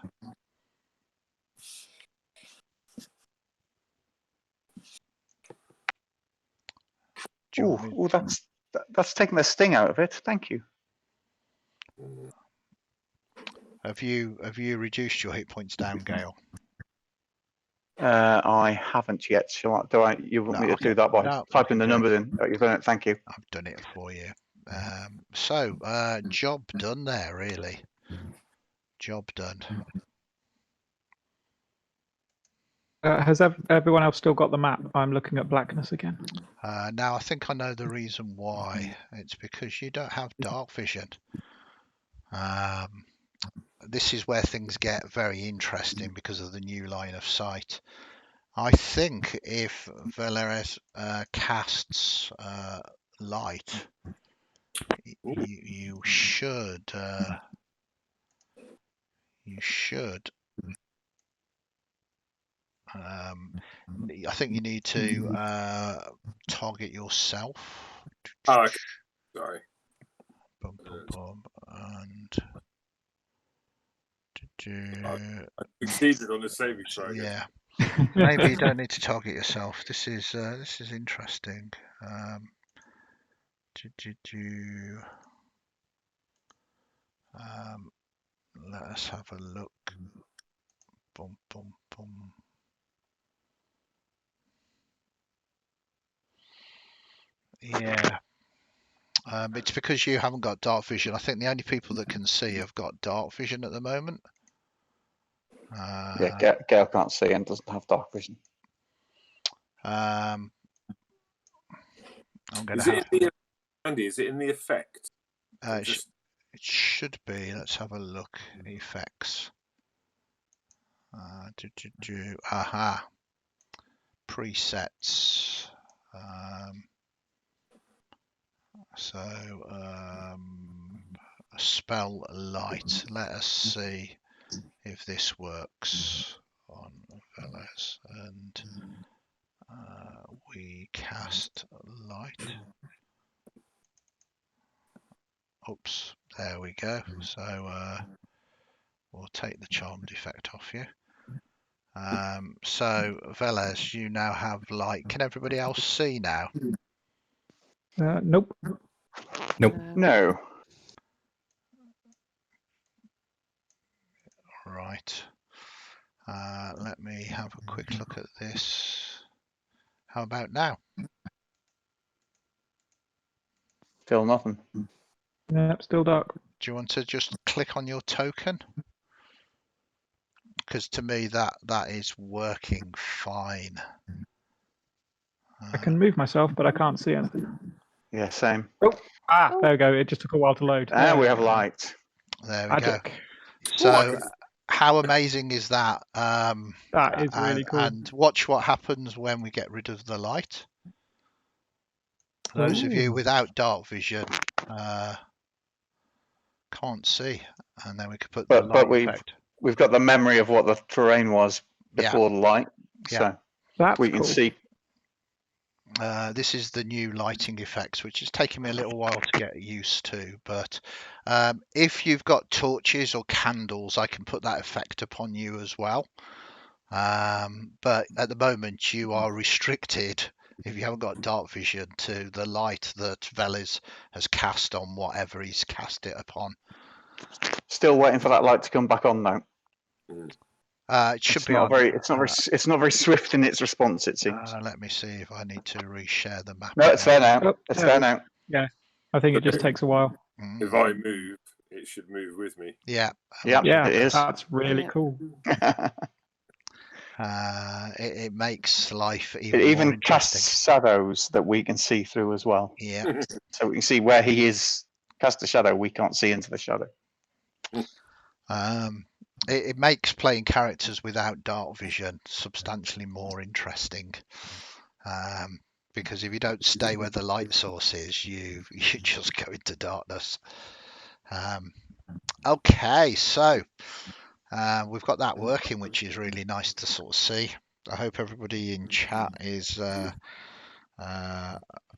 Oh, that's taking the sting out of it. Thank you. Have you reduced your hit points down, Gale? I haven't yet. You want me to do that by typing the numbers in? Oh, you've done it. Thank you. I've done it for you. Job done there, really. Job done. Has everyone else still got the map? I'm looking at blackness again. Now I think I know the reason why. It's because you don't have dark vision. This is where things get very interesting because of the new line of sight. I think if Valeres casts light, you should I think you need to target yourself. Oh, okay. Sorry. Boom, boom, boom, and I succeeded on the saving throw. yeah. Maybe you don't need to target yourself. This is interesting. Let us have a look. Boom, boom, boom. Yeah. It's because you haven't got dark vision. I think the only people that can see have got dark vision at the moment. Yeah, Gail can't see and doesn't have dark vision. I'm going Is to it have. Andy, is it in the effect? It should be. Let's have a look. Effects. Aha. Presets. Spell light. Let us see if this works on Veles. And we cast light. Oops, there we go. So we'll take the charmed effect off you. So Veles, you now have light. Can everybody else see now? Nope. No. Right. Let me have a quick look at this. How about now? Still nothing. Yep, still dark. Do you want to just click on your token? Because to me that is working fine. I can move myself, but I can't see anything. Yeah, same. Oh, there we go. It just took a while to load. And we have light. There we Magic. go. So how amazing is that? That is really cool. And watch what happens when we get rid of the light. Those of you without dark vision can't see, and then we could put the light effect. We've got the memory of what the terrain was before the light, so we can see. This is the new lighting effects, which is taking me a little while to get used to. But if you've got torches or candles, I can put that effect upon you as well. But at the moment, you are restricted, if you haven't got dark vision, to the light that Veles has cast on whatever he's cast it upon. Still waiting for that light to come back on, though. It should be on. It's not very swift in its response, it seems. Let me see if I need to reshare the map. No, it's there now. It's there now. Yeah, I think it just takes a while. If I move, it should move with me. Yeah. Yeah, it is. That's really cool. It makes life even more interesting. casts shadows that we can see through as well. Yeah. So we can see where he is. Cast a shadow, we can't see into the shadow. It makes playing characters without dark vision substantially more interesting. Because if you don't stay where the light source is, you just go into darkness. Okay, so we've got that working, which is really nice to sort of see. I hope everybody in chat is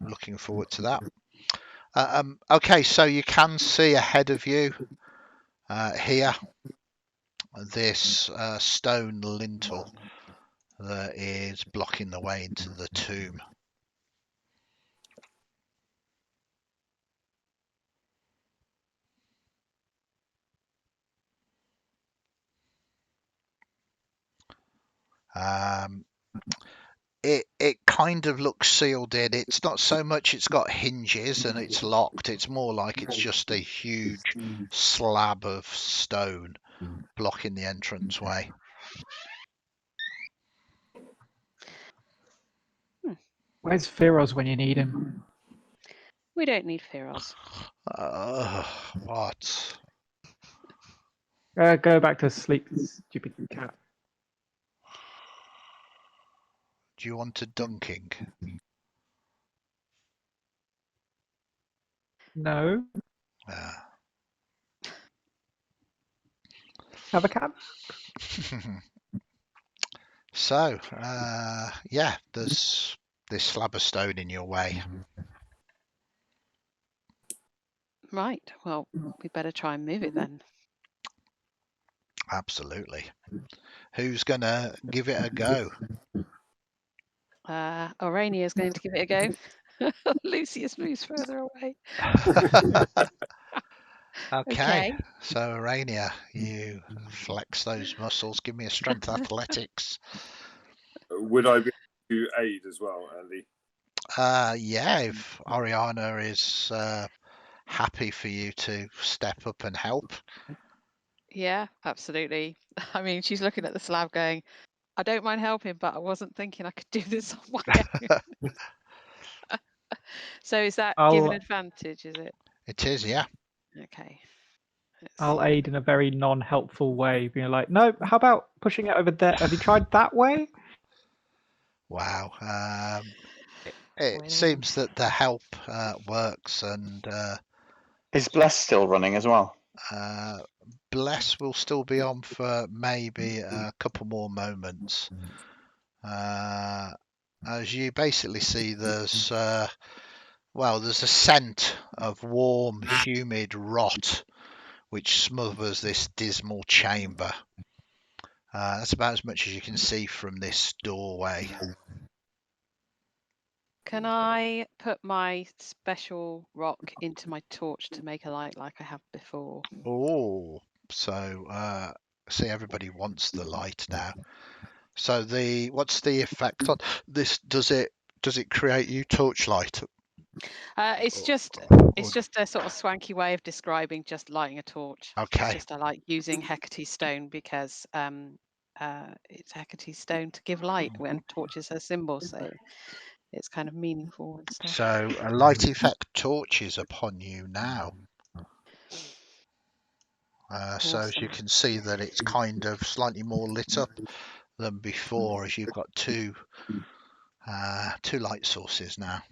looking forward to that. Okay, so you can see ahead of you here this stone lintel that is blocking the way into the tomb. It kind of looks sealed in. It's not so much it's got hinges and it's locked. It's more like it's just a huge slab of stone blocking the entranceway. Where's Firoz when you need him? We don't need Firoz. What? Go back to sleep, stupid cat. Do you want a dunking? No. Have a cat? So, yeah, there's this slab of stone in your way. Right. Well, we better try and move it then. Absolutely. Who's gonna give it a go? Aurania is going to give it a go. Lucius moves further away. Okay. So, Arania, you flex those muscles. Give me a strength athletics. Would I be able to aid as well, Andy? Yeah, if Oriana is happy for you to step up and help. Yeah, absolutely. I mean, she's looking at the slab going, I don't mind helping, but I wasn't thinking I could do this on my own. So is that given advantage, is it? It is, yeah. Okay. I'll aid in a very non-helpful way, being like, no, how about pushing it over there? Have you tried that way? Wow. It seems that the help works, and Is Bless still running as well? Bless will still be on for maybe a couple more moments. As you basically see, there's a scent of warm, humid rot which smothers this dismal chamber. That's about as much as you can see from this doorway. Can I put my special rock into my torch to make a light like I have before? Oh, so see, everybody wants the light now. So what's the effect on this? Does it create you torchlight? It's just a sort of swanky way of describing just lighting a torch. Okay. It's just I like using Hecate stone because it's Hecate stone to give light when torch is her symbol, so it's kind of meaningful and stuff. So a light effect torch is upon you now. So as you can see that it's kind of slightly more lit up than before, as you've got two light sources now.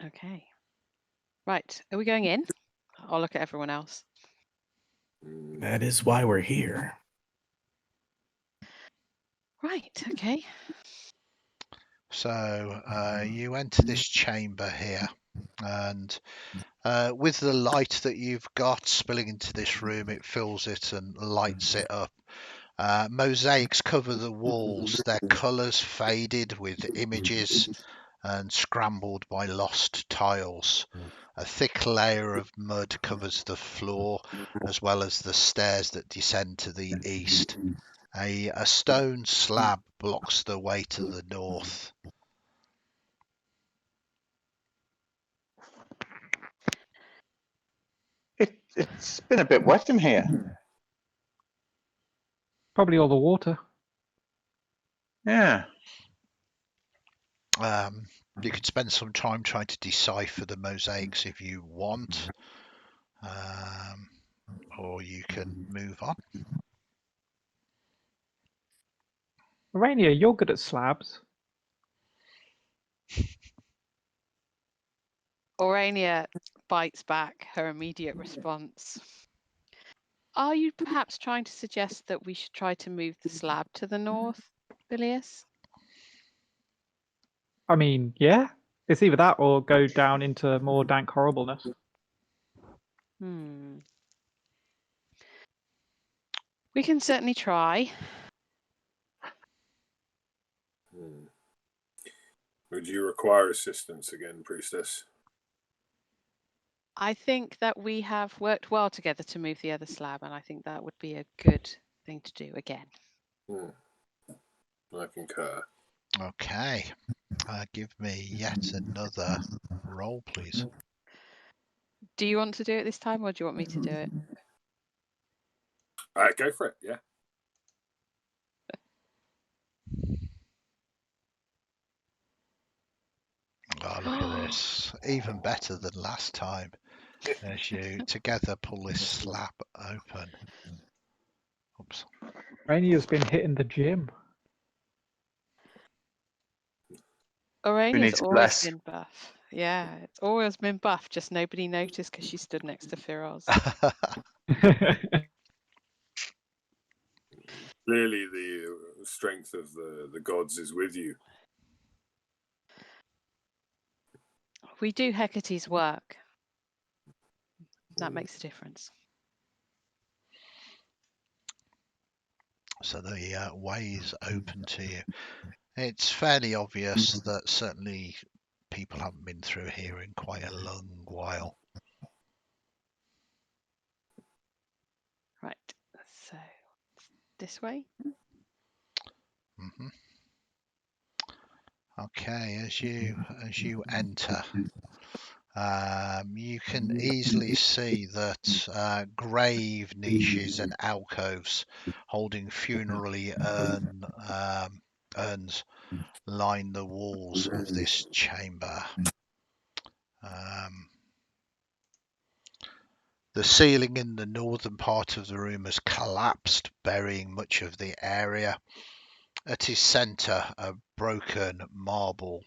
Okay. Right. Are we going in? I'll look at everyone else. That is why we're here. Right. Okay. So you enter this chamber here, and with the light that you've got spilling into this room, it fills it and lights it up. Mosaics cover the walls, their colours faded with images and scrambled by lost tiles. A thick layer of mud covers the floor, as well as the stairs that descend to the east. A stone slab blocks the way to the north. It's been a bit wet in here. Probably all the water. Yeah. You could spend some time trying to decipher the mosaics if you want, or you can move on. Rainier, you're good at slabs. Aurania bites back her immediate response. Are you perhaps trying to suggest that we should try to move the slab to the north, Bilius? I mean, yeah. It's either that or go down into more dank horribleness. We can certainly try. Would you require assistance again, Priestess? I think that we have worked well together to move the other slab, and I think that would be a good thing to do again. I concur. Okay. Give me yet another roll, please. Do you want to do it this time, or do you want me to do it? Go for it, yeah. Oh, look at this. Even better than last time. As you together pull this slab open. Oops. Rainia's been hitting the gym. Orania's needs always less? been buff. Yeah, it's always been buff. Just nobody noticed because she stood next to Firoz. Clearly, the strength of the gods is with you. We do Hecate's work. That makes a difference. So the way is open to you. It's fairly obvious that certainly people haven't been through here in quite a long while. Right. So this way. Hmm. Okay, as you enter, you can easily see that grave niches and alcoves holding funerally urns line the walls of this chamber. The ceiling in the northern part of the room has collapsed, burying much of the area. At its centre, a broken marble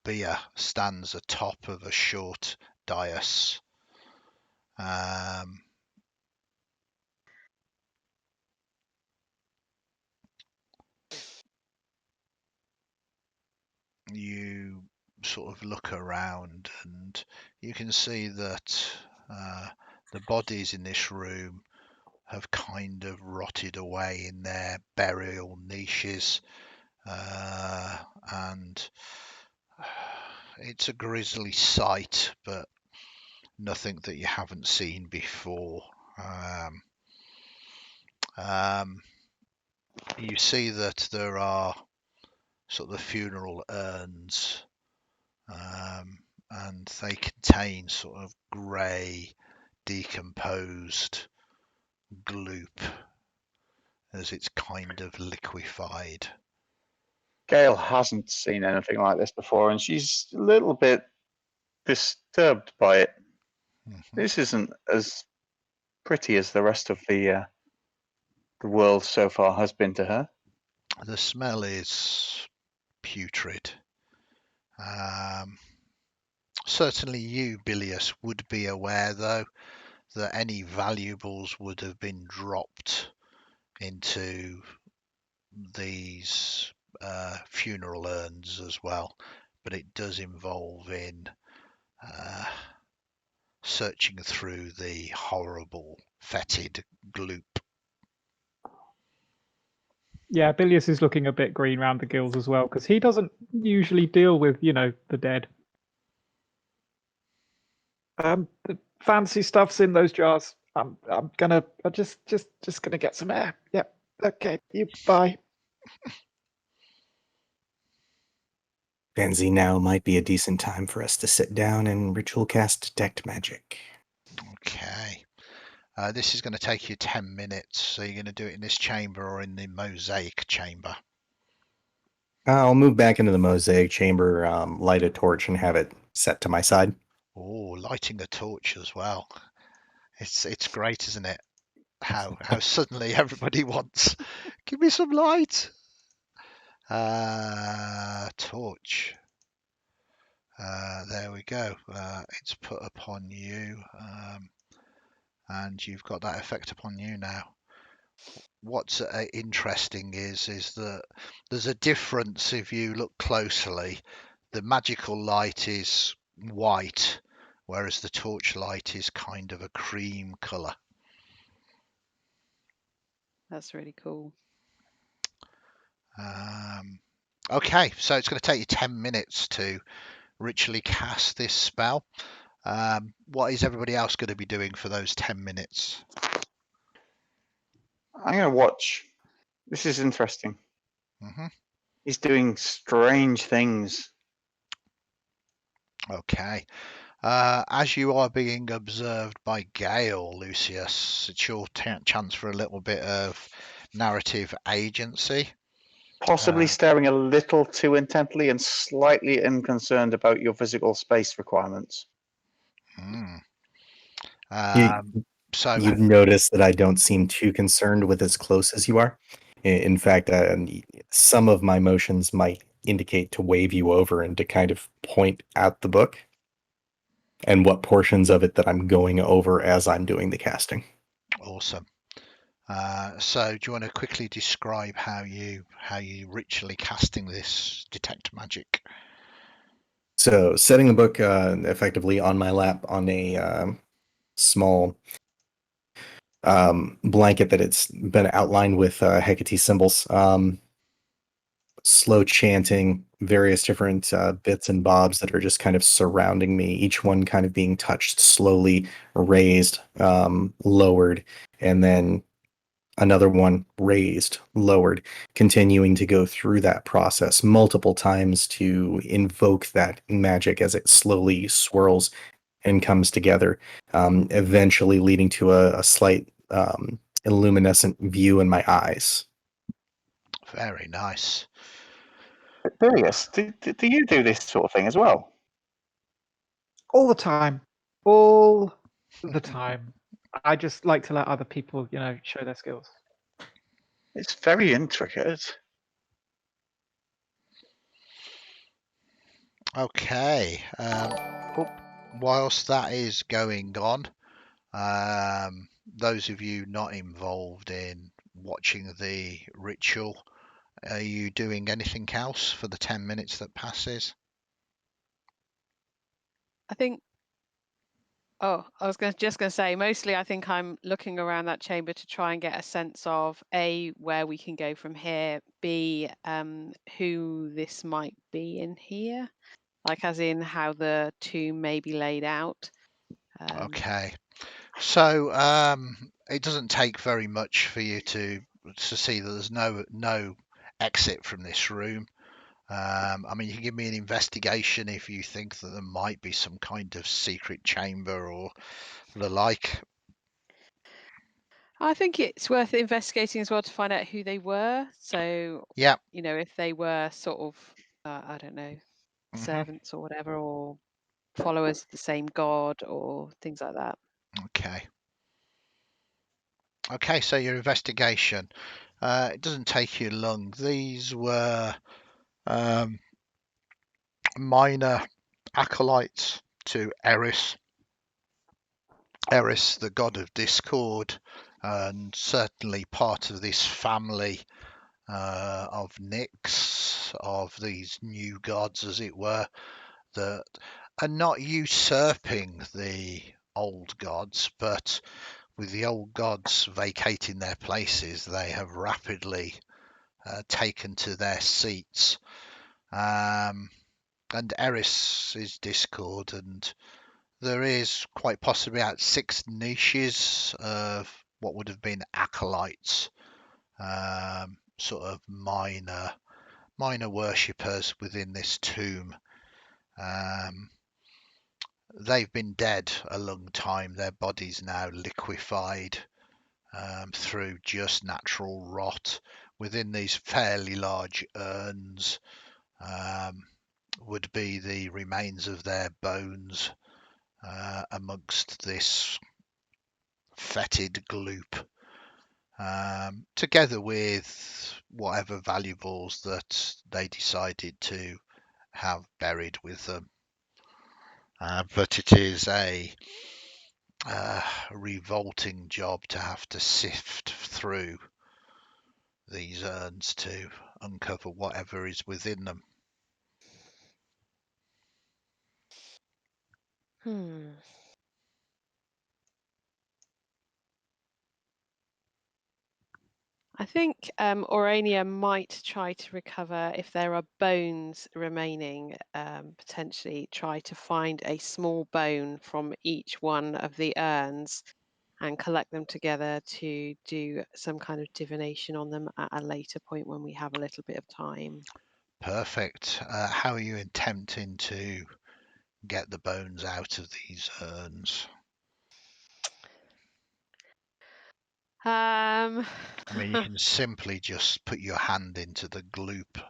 bier stands atop of a short dais. You sort of look around and you can see that the bodies in this room have kind of rotted away in their burial niches, and it's a grisly sight, but nothing that you haven't seen before. You see that there are sort of funeral urns, and they contain sort of grey, decomposed gloop as it's kind of liquefied. Gail hasn't seen anything like this before, and she's a little bit disturbed by it. Mm-hmm. This isn't as pretty as the rest of the world so far has been to her. The smell is putrid. Certainly you, Bilius, would be aware, though, that any valuables would have been dropped into these funeral urns as well, but it does involve in searching through the horrible, fetid gloop. Yeah, Bilius is looking a bit green round the gills as well because he doesn't usually deal with, the dead. The fancy stuff's in those jars. I'm just gonna get some air. Yep. Okay. You bye. Benzie, now might be a decent time for us to sit down and ritual cast Detect Magic. Okay. This is going to take you 10 minutes, so you're going to do it in this chamber or in the mosaic chamber? I'll move back into the mosaic chamber, light a torch, and have it set to my side. Oh, lighting a torch as well. It's great, isn't it? How suddenly everybody wants, give me some light. Torch. There we go. It's put upon you, and you've got that effect upon you now. What's interesting is that there's a difference if you look closely. The magical light is white, whereas the torch light is kind of a cream colour. That's really cool. Okay, so it's going to take you 10 minutes to ritually cast this spell. What is everybody else going to be doing for those 10 minutes? I'm going to watch. This is interesting. Mm-hmm. He's doing strange things. Okay. As you are being observed by Gale, Lucius, it's your chance for a little bit of narrative agency. Possibly staring a little too intently and slightly unconcerned about your physical space requirements. Hmm. So you'd notice that I don't seem too concerned with as close as you are. In fact, some of my motions might indicate to wave you over and to kind of point at the book and what portions of it that I'm going over as I'm doing the casting. Awesome. So do you want to quickly describe how you ritually casting this detect magic? So setting the book effectively on my lap on a small blanket that it's been outlined with Hecate symbols. Slow chanting, various different bits and bobs that are just kind of surrounding me, each one kind of being touched slowly, raised, lowered, and then another one raised, lowered, continuing to go through that process multiple times to invoke that magic as it slowly swirls and comes together, eventually leading to a slight illuminescent view in my eyes. Very nice. Darius, do you do this sort of thing as well? All the time. All the time. I just like to let other people, show their skills. It's very intricate. Okay. Whilst that is going on, those of you not involved in watching the ritual, are you doing anything else for the 10 minutes that passes? I think. Oh, I was just going to say, mostly I think I'm looking around that chamber to try and get a sense of A, where we can go from here, B, who this might be in here, like as in how the tomb may be laid out. Okay. So it doesn't take very much for you to see that there's no exit from this room. I mean, you can give me an investigation if you think that there might be some kind of secret chamber or the like. I think it's worth investigating as well to find out who they were. So, Yeah. if they were sort of, I don't know, servants or whatever, or followers of the same god or things like that. Okay. Okay, so your investigation. It doesn't take you long. These were minor acolytes to Eris. Eris, the god of discord, and certainly part of this family of Nyx, of these new gods, as it were, that are not usurping the old gods, but with the old gods vacating their places, they have rapidly taken to their seats. And Eris is discord, and there is quite possibly about 6 niches of what would have been acolytes, sort of minor worshippers within this tomb. They've been dead a long time. Their bodies now liquefied through just natural rot within these fairly large urns. Would be the remains of their bones amongst this fetid gloop, together with whatever valuables that they decided to have buried with them. But it is a revolting job to have to sift through these urns to uncover whatever is within them. I think Orania might try to recover, if there are bones remaining, potentially try to find a small bone from each one of the urns and collect them together to do some kind of divination on them at a later point when we have a little bit of time. Perfect. How are you attempting to get the bones out of these urns? Um, I mean, you can simply just put your hand into the gloop,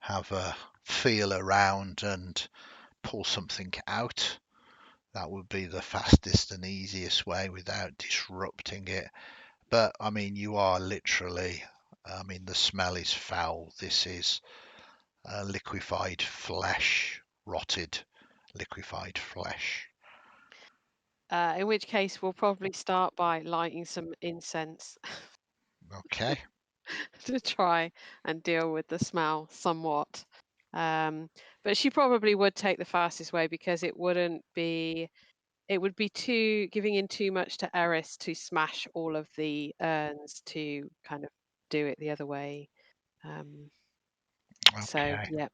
have a feel around and pull something out. That would be the fastest and easiest way without disrupting it. But I mean, you are literally, I mean, the smell is foul. This is liquefied flesh, rotted liquefied flesh. in which case, we'll probably start by lighting some incense Okay. to try and deal with the smell somewhat. But she probably would take the fastest way because it would be giving in too much to Eris to smash all of the urns to kind of do it the other way. So Okay.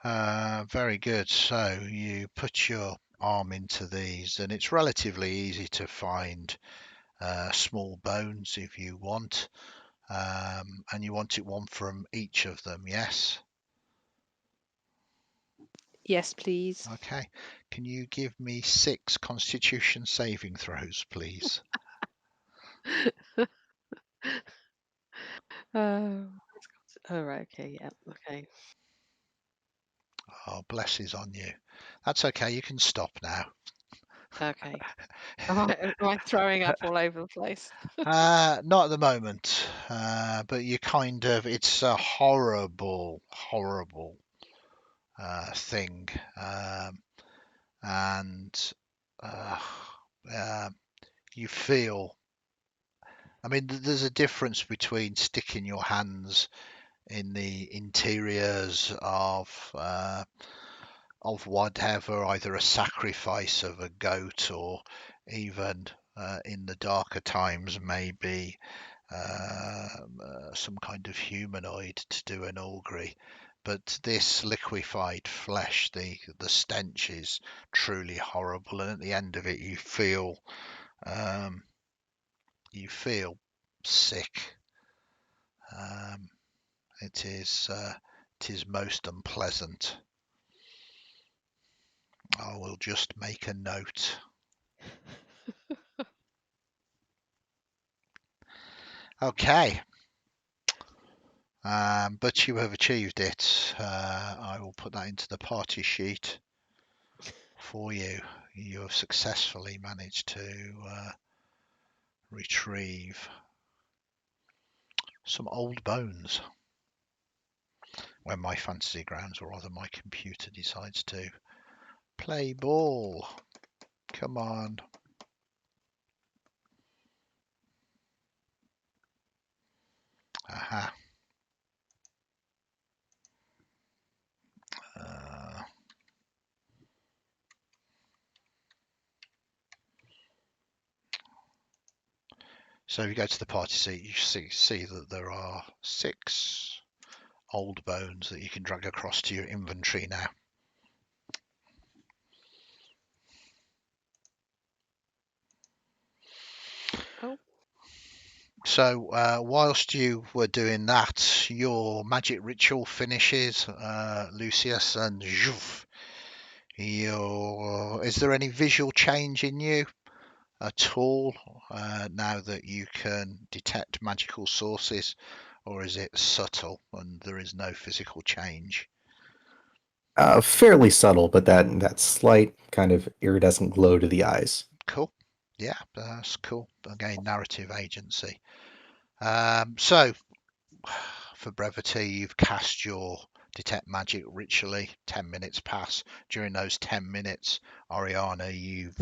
yeah. Very good. So you put your arm into these, and it's relatively easy to find small bones if you want. And you want it one from each of them, yes? Yes, please. Okay. Can you give me 6 Constitution saving throws, please? Oh, right. Okay. Yeah. Okay. Oh, bless is on you. That's okay. You can stop now. Okay. Am I throwing up all over the place? Not at the moment, but you kind of, it's a horrible, horrible thing. And uh, uh, you feel, I mean, there's a difference between sticking your hands in the interiors of whatever, either a sacrifice of a goat or even in the darker times, maybe some kind of humanoid to do an augury. But this liquefied flesh, the stench is truly horrible, and at the end of it, um, you feel sick. Um, it is most unpleasant. I will just make a note. Okay. But you have achieved it. I will put that into the party sheet for you. You have successfully managed to retrieve some old bones when my fantasy grounds, or rather my computer, decides to play ball. Come on. Aha. So if you go to the party seat, you see that there are 6 old bones that you can drag across to your inventory now. Oh. So whilst you were doing that, your magic ritual finishes, Lucius, and is there any visual change in you at all now that you can detect magical sources, or is it subtle and there is no physical change? Fairly subtle, but that slight kind of iridescent glow to the eyes. Cool. Yeah, that's cool. Again, narrative agency. So, for brevity, you've cast your detect magic ritually. 10 minutes pass. During those 10 minutes, Oriana, you've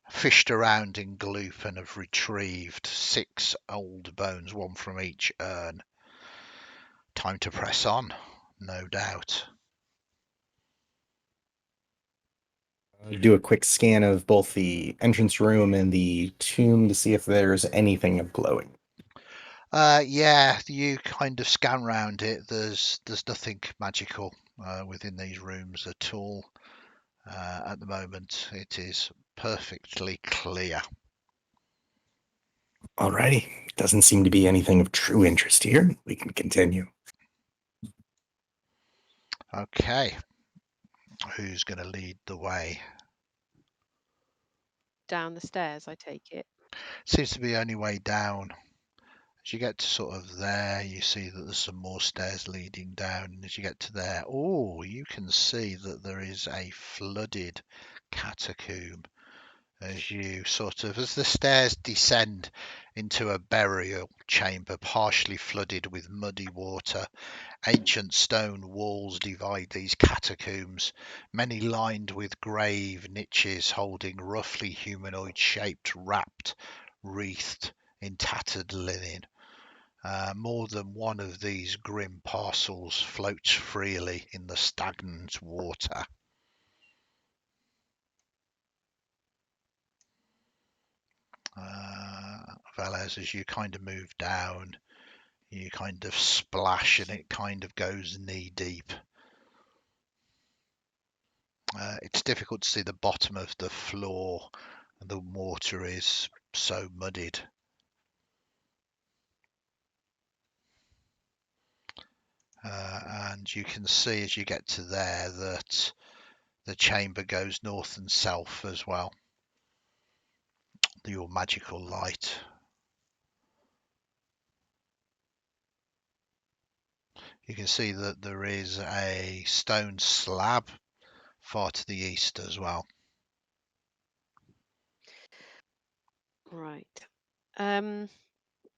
fished around in gloop and have retrieved 6 old bones, one from each urn. Time to press on, no doubt. Do a quick scan of both the entrance room and the tomb to see if there's anything of glowing. Yeah, you kind of scan round it. There's nothing magical within these rooms at all. At the moment, it is perfectly clear. Alrighty. Doesn't seem to be anything of true interest here. We can continue. Okay. Who's going to lead the way? Down the stairs, I take it. Seems to be the only way down. As you get to sort of there, you see that there's some more stairs leading down. And as you get to there, you can see that there is a flooded catacomb. As the stairs descend into a burial chamber, partially flooded with muddy water. Ancient stone walls divide these catacombs, many lined with grave niches holding roughly humanoid-shaped, wreathed in tattered linen. More than one of these grim parcels floats freely in the stagnant water. Velez, as you kind of move down, you kind of splash and it kind of goes knee deep. It's difficult to see the bottom of the floor. The water is so muddied. And you can see as you get to there that the chamber goes north and south as well. Your magical light. You can see that there is a stone slab far to the east as well. Right.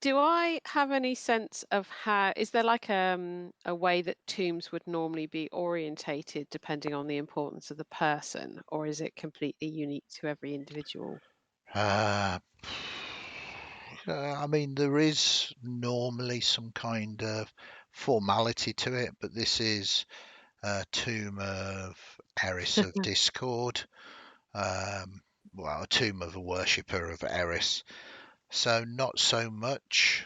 Do I have any sense of how, is there like a way that tombs would normally be orientated depending on the importance of the person, or is it completely unique to every individual? I mean, there is normally some kind of formality to it, but this is a tomb of Eris of Discord. A tomb of a worshipper of Eris. So not so much.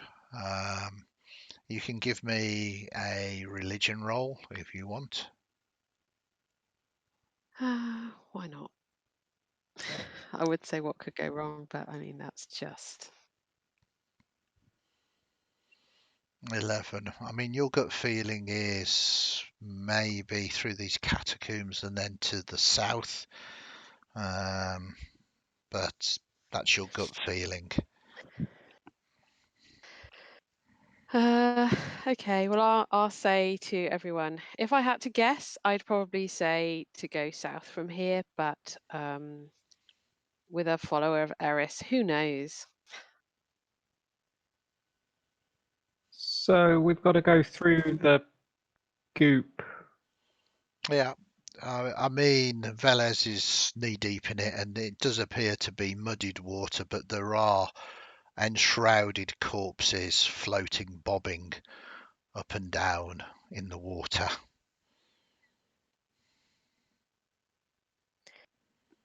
You can give me a religion roll if you want. Why not? I would say what could go wrong, but I mean, that's just... 11. I mean, your gut feeling is maybe through these catacombs and then to the south. But that's your gut feeling. Okay, well, I'll say to everyone, if I had to guess, I'd probably say to go south from here, but with a follower of Eris, who knows? So we've got to go through the goop. Yeah. I mean, Velez is knee deep in it, and it does appear to be muddied water, but there are enshrouded corpses floating, bobbing up and down in the water.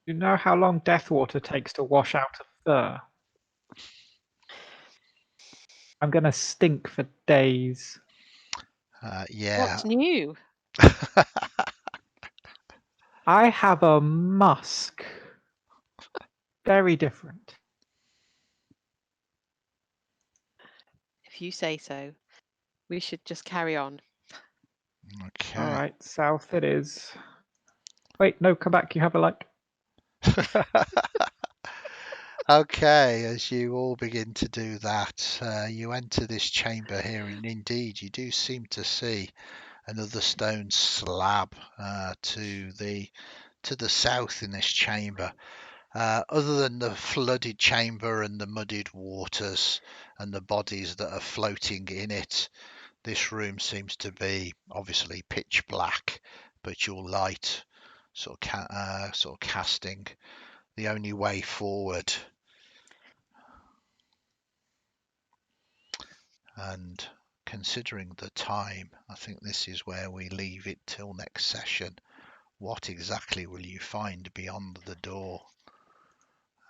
You know how long death water takes to wash out a fur? I'm going to stink for days. Yeah. What's new? I have a musk. Very different. If you say so, we should just carry on. Okay. All right, south it is. Wait, no, come back. You have a like. Okay, as you all begin to do that, you enter this chamber here, and indeed you do seem to see another stone slab to the south in this chamber. Other than the flooded chamber and the muddied waters and the bodies that are floating in it, this room seems to be obviously pitch black, but your light sort of casting the only way forward. And considering the time, I think this is where we leave it till next session. What exactly will you find beyond the door?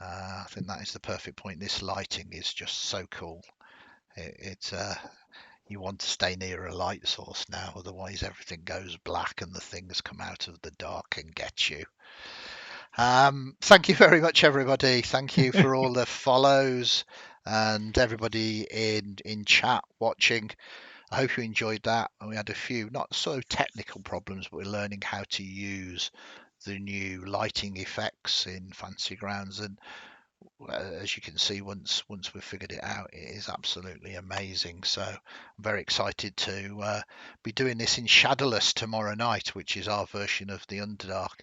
I think that is the perfect point. This lighting is just so cool. It's you want to stay near a light source now, otherwise everything goes black and the things come out of the dark and get you. Thank you very much, everybody. Thank you for all the follows and everybody in chat watching. I hope you enjoyed that. And we had a few not so technical problems, but we're learning how to use the new lighting effects in Fantasy Grounds. And as you can see, once we've figured it out, it is absolutely amazing. So I'm very excited to be doing this in Shadowless tomorrow night, which is our version of the Underdark.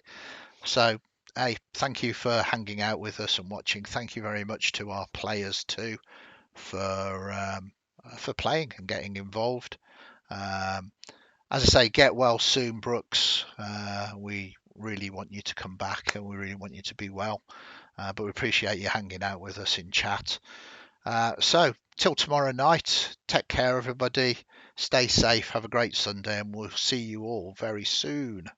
So hey, thank you for hanging out with us and watching. Thank you very much to our players too for playing and getting involved. As I say, get well soon, Brooks. We really want you to come back, and we really want you to be well. But we appreciate you hanging out with us in chat. So till tomorrow night, take care, everybody. Stay safe. Have a great Sunday, and we'll see you all very soon.